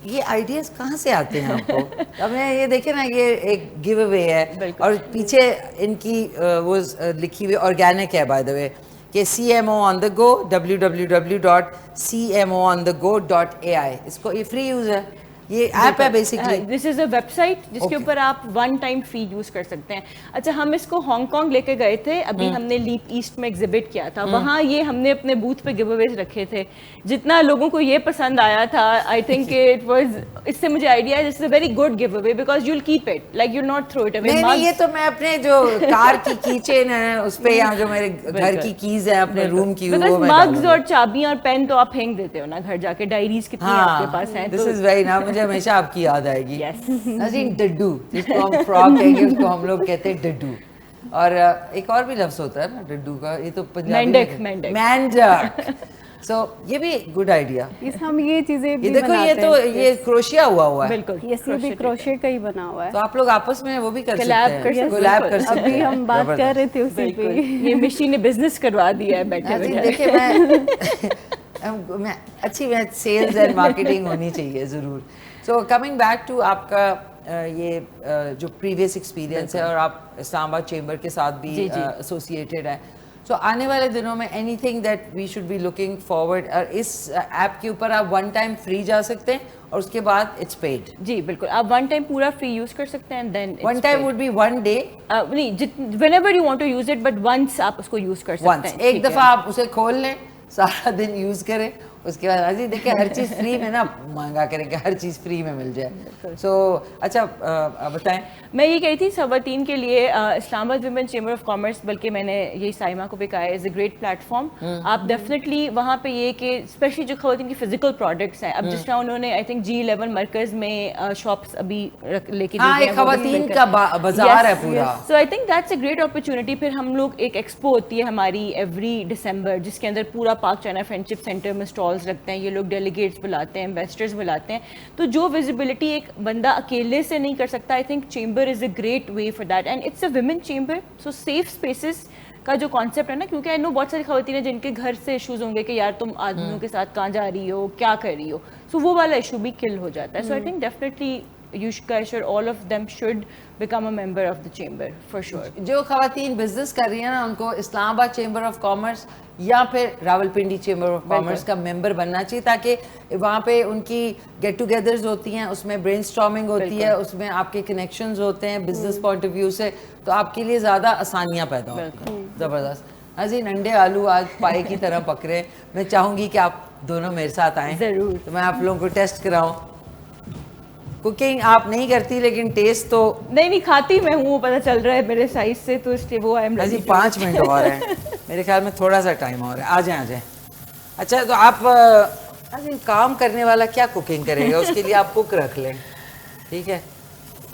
ये आइडियाज कहाँ से आते हैं आपको? अब मैं ये देखे ना, ये एक गिव अवे है और पीछे इनकी वो लिखी हुई ऑर्गेनिक है बाय द वे कि CMO on the go, www.cmoonthego.ai। इसको ये फ्री यूज है, ये ऐप है basically. This is a website जिसके ऊपर आप 1 टाइम फ्री यूज कर सकते हैं। अच्छा, हम इसको हांगकांग लेके गए थे, अभी हमने लीप ईस्ट में एग्जिबिट किया था, वहाँ ये हमने अपने बूथ पे गिव अवेज रखे थे। जितना लोगों को ये पसंद आया था, आई थिंक इट वाज, इससे मुझे आइडिया है this is a very good give away because you will keep it, like you not throw it away. नहीं, ये तो मैं अपने जो कार की कीचेन है उस पे, यहाँ जो मेरे घर की कीज है अपने रूम की, वो मैं मग्स और चाबियां और पेन तो आप फेंक देते हो ना घर जाके, डायरीज कितनी आपके पास हैं। दिस इज वेरी ना, मुझे हमेशा आपकी याद आएगी। Yes. नाज़रीन, डड्डू, जिसको हम फ्रॉग कहेंगे उसको हम लोग कहते हैं डड्डू। और एक और भी लफ्ज होता है ना डड्डू का, ये तो पंजाबी मेंढक, में मेंढक। सो ये भी गुड आइडिया। इस हम ये चीजें भी ये देखो, ये तो ये क्रोशिया हुआ है, बिल्कुल ये भी क्रोशे का ही बना हुआ है। तो आप लोग आपस में वो भी कर सकते Collab हैं, कर सकते हैं। कोलैब कर सकते हैं। अभी हम बात कर रहे थे उसी पे। ये मिशी ने बिजनेस करवा दिया है बैठे नाज़रीन, बैठे। देखिए मैं अच्छी सेल्स एंड मार्केटिंग होनी चाहिए ज़रूर। सो कमिंग बैक टू आपका ये जो प्रीवियस एक्सपीरियंस है और आप इस्लामाबाद चेंबर के साथ भी एसोसिएटेड है, सो आने वाले दिनों में anything that we should be looking forward, और इस ऐप के ऊपर आप 1 टाइम फ्री जा सकते हैं और उसके बाद इट्स पेड? जी बिल्कुल, आप 1 टाइम पूरा फ्री यूज कर सकते हैं, then 1 time would be 1 day? नहीं, whenever you want to use it, but once आप उसको यूज कर सकते हैं। एक दफा आप उसे खोल लें, सारा दिन यूज करें, उसके बाद अजी देखिए हर चीज़ फ्री में ना मांगा करेंगे, हर चीज़ फ्री में मिल जाए। सो अच्छा, बताएं। मैं ये कही थी ख़वातीन के लिए Islamabad women chamber of commerce, बल्कि मैंने यही साइमा को भी कहा है, इज़ अ ग्रेट प्लेटफॉर्म। आप डेफिनेटली वहाँ पे ये कि स्पेशली जो ख़वातीन की फिजिकल प्रोडक्ट्स हैं, अब जिस तरह उन्होंने आई थिंक G11 मरकज़ में शॉप्स अभी लेके ख़वातीन का बाजार है पूरा, so I think that's a great opportunity. फिर हम लोग एक एक्सपो होती है हमारी एवरी दिसंबर, जिसके अंदर पूरा पाक चाइना फ्रेंडशिप सेंटर में स्टॉल्स रखते हैं, ये लोग डेलीगेट्स बुलाते हैं, इन्वेस्टर्स बुलाते हैं, तो जो विजिबिलिटी एक बंदा अकेले से नहीं कर सकता, I think chamber is a great way for that, and it's a women chamber. So safe spaces का जो कॉन्सेप्ट है ना, क्योंकि आई नो बहुत सारी ख़वातीन हैं जिनके घर से इश्यूज होंगे कि यार तुम आदमियों के साथ कहाँ जा रही हो, क्या कर रही हो, सो वो वाला इशू भी किल हो जाता है. So I think definitely you guys should, all of them should become a member of the chamber for sure. जो खवातीन बिजनेस कर रही हैं ना, उनको इस्लामाबाद चेंबर ऑफ कॉमर्स या फिर रावलपिंडी चेंबर ऑफ कॉमर्स का मेंबर बनना चाहिए, ताकि वहाँ पे उनकी गेट टुगेदर्स होती हैं, उसमें ब्रेनस्टॉर्मिंग होती है, उसमें आपके कनेक्शंस होते हैं बिजनेस पॉइंट ऑफ व्यू से, तो आपके लिए ज़्यादा आसानियाँ पैदा होती हैं. ज़बरदस्त. अजीन अंडे आलू आज पाए की तरह पकड़े. मैं चाहूँगी कि आप दोनों मेरे साथ आएँ. ज़रूर. तो मैं आप लोगों को टेस्ट कराऊँ. कुकिंग आप नहीं करती, लेकिन टेस्ट तो नहीं खाती मैं हूँ, पता चल रहा है मेरे साइज से, तो इसलिए वो आई एम जी 5 मिनट और है मेरे ख्याल में, थोड़ा सा टाइम और है. आ जाए. अच्छा, तो आप काम करने वाला क्या कुकिंग करेगा, उसके लिए आप कुक रख लें, ठीक है.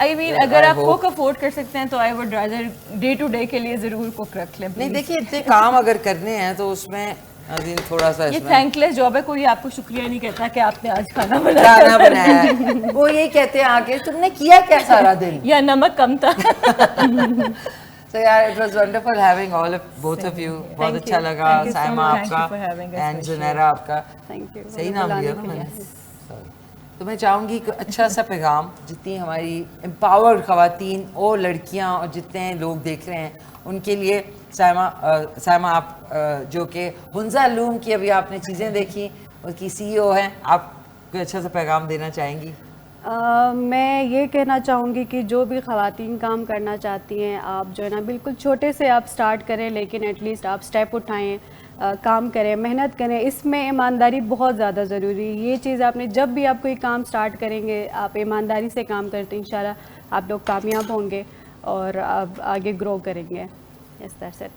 आई मीन अगर आप कुक अफोर्ड कर सकते हैं तो I would rather day to day के लिए ज़रूर कुक रख लें. नहीं देखिए, इतने काम अगर करने हैं तो उसमें थोड़ा सा ये थैंकलेस जॉब है, कोई आपको शुक्रिया नहीं कहता कि आपने आज खाना बनाया है. वो यही कहते हैं आके, तुमने किया क्या सारा दिन, या नमक कम था. So yeah, it was wonderful having both of you. बहुत अच्छा लगा. साइमा आपका एंड जुनैरा आपका. Thank you. सही नाम लिया ना मैंने. तो मैं चाहूँगी कि अच्छा सा पैगाम जितनी हमारी एम्पावर्ड ख़वातीन और लड़कियाँ और जितने लोग देख रहे हैं उनके लिए, साइमा आप जो कि हुंजा लूम की अभी आपने चीज़ें देखी, उसकी CEO हैं, आप कोई अच्छा सा पैगाम देना चाहेंगी? मैं ये कहना चाहूँगी कि जो भी ख़वातीन काम करना चाहती हैं, आप जो है ना बिल्कुल छोटे से आप स्टार्ट करें, लेकिन एटलीस्ट आप स्टेप उठाएं, काम करें, मेहनत करें. इसमें ईमानदारी बहुत ज़्यादा ज़रूरी है. ये चीज़ आपने जब भी आप कोई काम स्टार्ट करेंगे, आप ईमानदारी से काम करते हैं, इंशाल्लाह आप लोग कामयाब होंगे और आप आगे ग्रो करेंगे. Yes, that's it.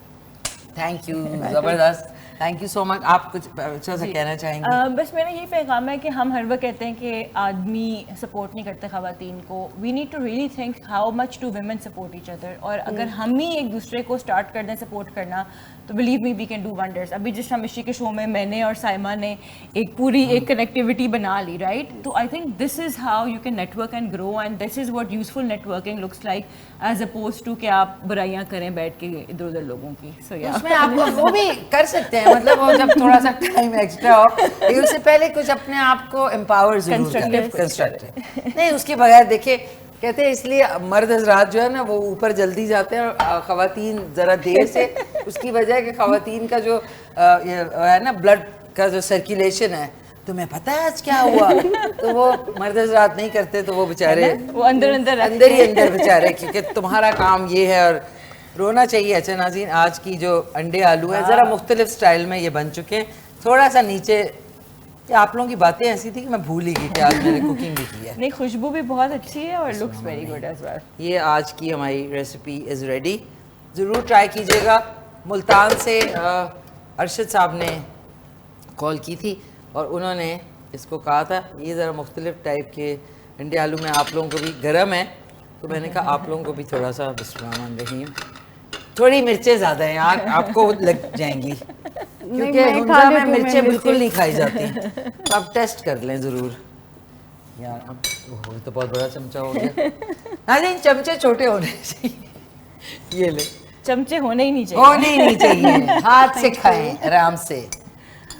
Thank you. ज़बरदस्त. Thank you so much. आप कुछ अच्छा सा कहना चाहेंगे? बस मेरा यही पैगाम है कि हम हर वक्त कहते हैं कि आदमी सपोर्ट नहीं करते ख़वातीन को. We need to really think how much do women support each other. और अगर हम ही एक दूसरे को स्टार्ट कर दें सपोर्ट करना, तो believe me we can do wonders. अभी जिस हमेशी के शो में मैंने और साइमा ने एक पूरी एक कनेक्टिविटी बना ली, राइट. तो I think this is how you can network and grow, and this is what useful networking looks like, as opposed to कि आप बुराइयां करें बैठ के इधर उधर लोगों की. सो या उसमें आप वो भी कर सकते हैं, मतलब वो जब थोड़ा सा टाइम एक्स्ट्रा हो, लेकिन उससे पहले कुछ अपने आप को एम्पावर जरूर करें. कंस्ट्रक्टिव नहीं, उसके बगैर देखिए, कहते हैं इसलिए मर्द हजरात जो है ना वो ऊपर जल्दी जाते हैं और ख़वातीन ज़रा देर से. उसकी वजह है कि ख़वातीन का जो है ना ब्लड का जो सर्कुलेशन है, तुम्हें पता है आज क्या हुआ, तो वो मर्द हजरात नहीं करते, तो वो बेचारे वो अंदर ही अंदर बेचारे, क्योंकि तुम्हारा काम ये है और रोना चाहिए. अच्छा नाज़रीन, आज की जो अंडे आलू है ज़रा मुख्तलिफ स्टाइल में ये बन चुके हैं. थोड़ा सा नीचे, आप लोगों की बातें ऐसी थी कि मैं भूल ही गई कि आज मैंने कुकिंग भी की है. नहीं, खुशबू भी बहुत अच्छी है और looks very good as well. ये आज की हमारी रेसिपी इज़ रेडी. ज़रूर ट्राई कीजिएगा. मुल्तान से अरशद साहब ने कॉल की थी और उन्होंने इसको कहा था ये ज़रा मुख्तलिफ टाइप के अंडे आलू में आप लोगों को भी गर्म है, तो मैंने कहा आप लोगों को भी थोड़ा सा बिस्मिल्लाहिर्रहमानिर्रहीम. थोड़ी मिर्चें ज़्यादा हैं यार, आपको लग जाएंगी, क्योंकि हुंजा में मिर्चें बिल्कुल नहीं खाई जाती. तो आप टेस्ट कर लें ज़रूर. यार अब तो बहुत बड़ा चमचा हो गया. नाज़रीन, चमचे छोटे होने चाहिए. ये ले, चमचे होने ही नहीं चाहिए. होने ही नहीं चाहिए. हाथ से खाएं आराम से.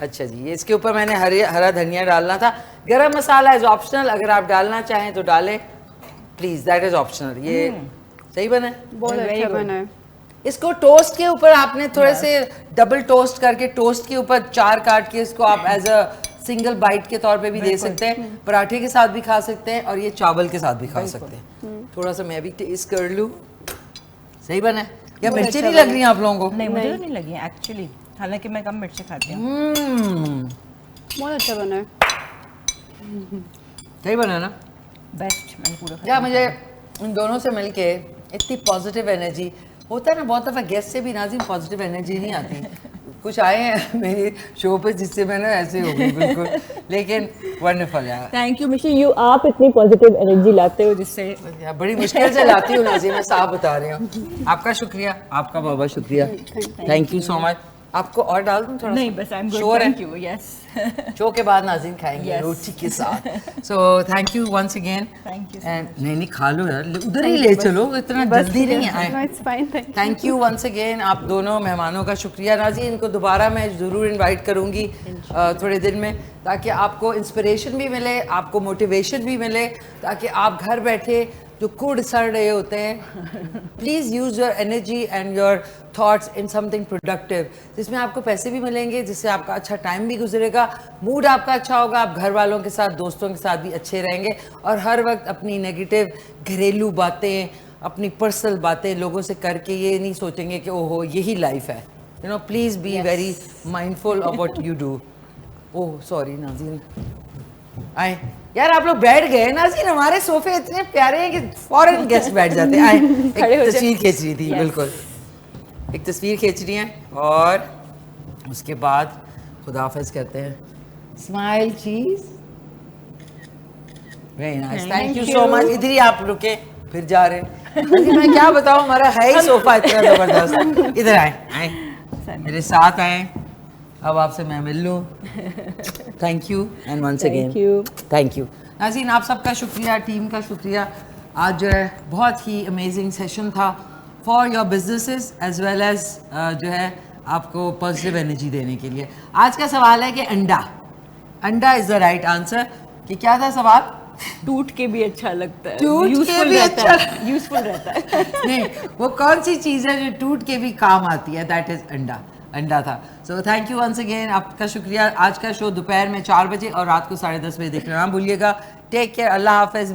अच्छा जी, ये इसके ऊपर मैंने हरा धनिया डालना था. गरम मसाला इज़ ऑप्शनल, अगर आप डालना चाहें तो डालें, प्लीज़, दैट इज़ ऑप्शनल. ये सही बना है, बहुत अच्छा बना है. इसको टोस्ट के ऊपर आपने थोड़े से डबल टोस्ट करके, टोस्ट के ऊपर 4 काट के इसको आप एज अ सिंगल बाइट के तौर पे भी दे सकते हैं. पराठे के साथ भी खा सकते हैं और ये चावल के साथ भी खा सकते हैं. थोड़ा सा मैं भी टेस्ट कर लूँ. सही बना है या मिर्ची नहीं लग रही है आप लोगों को? नहीं, मुझे तो नहीं लगी एक्चुअली, हालांकि मैं कम मिर्ची खाती हूँ. बहुत अच्छा बना है. सही बना ना? बेस्ट. मैंने पूरा या मुझे इन दोनों से मिलके इतनी पॉजिटिव एनर्जी होता है ना. बहुत दफ़ा गेस्ट से भी नाज़रीन पॉजिटिव एनर्जी नहीं आती. कुछ आए हैं मेरे शो पे जिससे मैंने ऐसे हो गई बिल्कुल, लेकिन वंडरफुल यार. थैंक यू मिशी, यू आप इतनी पॉजिटिव एनर्जी लाते हो जिससे बड़ी मुश्किल से लाती हूँ नाज़रीन, मैं साफ बता रही हूँ. आपका शुक्रिया, आपका बहुत बहुत शुक्रिया. Thank you so much. आपको और डाल दूं थोड़ा? नहीं बस आई एम गुड, Sure है? Thank you. यस शो के बाद नाज़रीन खाएंगे Yes. रोटी के साथ। So thank you once again. Thank you so and नहीं खा लो यार, उधर ही ले चलो, इतना जल्दी नहीं No, आए। it's fine, thank you. Thank you once again, आप दोनों मेहमानों का शुक्रिया। नाज़रीन इनको दोबारा मैं ज़रूर इनवाइट करूँगी थोड़े दिन में, ताकि आपको इंस्पिरेशन भी मिले, आपको मोटिवेशन भी मिले, ताकि आप घर बैठे जो कुड़ सड़ रहे होते हैं, please use your energy and your thoughts in something productive, जिसमें आपको पैसे भी मिलेंगे, जिससे आपका अच्छा टाइम भी गुजरेगा, मूड आपका अच्छा होगा, आप घर वालों के साथ, दोस्तों के साथ भी अच्छे रहेंगे, और हर वक्त अपनी नेगेटिव घरेलू बातें, अपनी पर्सनल बातें लोगों से करके ये नहीं सोचेंगे कि ओहो यही लाइफ है। You know, please be very mindful of what you do. Oh sorry नाज़रीन, आए यार, आप लोग बैठ गए नाज़रीन, हमारे सोफे इतने प्यारे हैं कि फॉरेन गेस्ट बैठ जाते हैं। आए, एक तस्वीर खींच रही थी, बिल्कुल एक तस्वीर खींच रही हैं, और उसके बाद खुदाफिज कहते हैं। स्माइल चीज, very nice, thank you so much. इधर ही आप रुके, फिर जा रहे हैं। मैं क्या बताऊं, हमारा है ही सोफा इतना जबरदस्त। इधर आए, आए मेरे साथ आए, अब आपसे मैं मिल लूँ। Thank you and once again thank you. नाज़रीन आप सबका शुक्रिया, टीम का शुक्रिया। आज जो है बहुत ही अमेजिंग सेशन था for your businesses as well as जो है आपको पॉजिटिव एनर्जी देने के लिए। आज का सवाल है कि अंडा इज़ द राइट आंसर। कि क्या था सवाल? टूट के भी अच्छा लगता है, टूट के यूजफुल भी रहता अच्छा है, यूजफुल रहता है। नहीं, वो कौन सी चीज़ है जो टूट के भी काम आती है? दैट इज अंडा था। So thank you once again, आपका शुक्रिया। आज का शो दोपहर में 4 बजे और रात को 10:30 बजे देखना ना भूलिएगा। टेक केयर, अल्लाह हाफिज।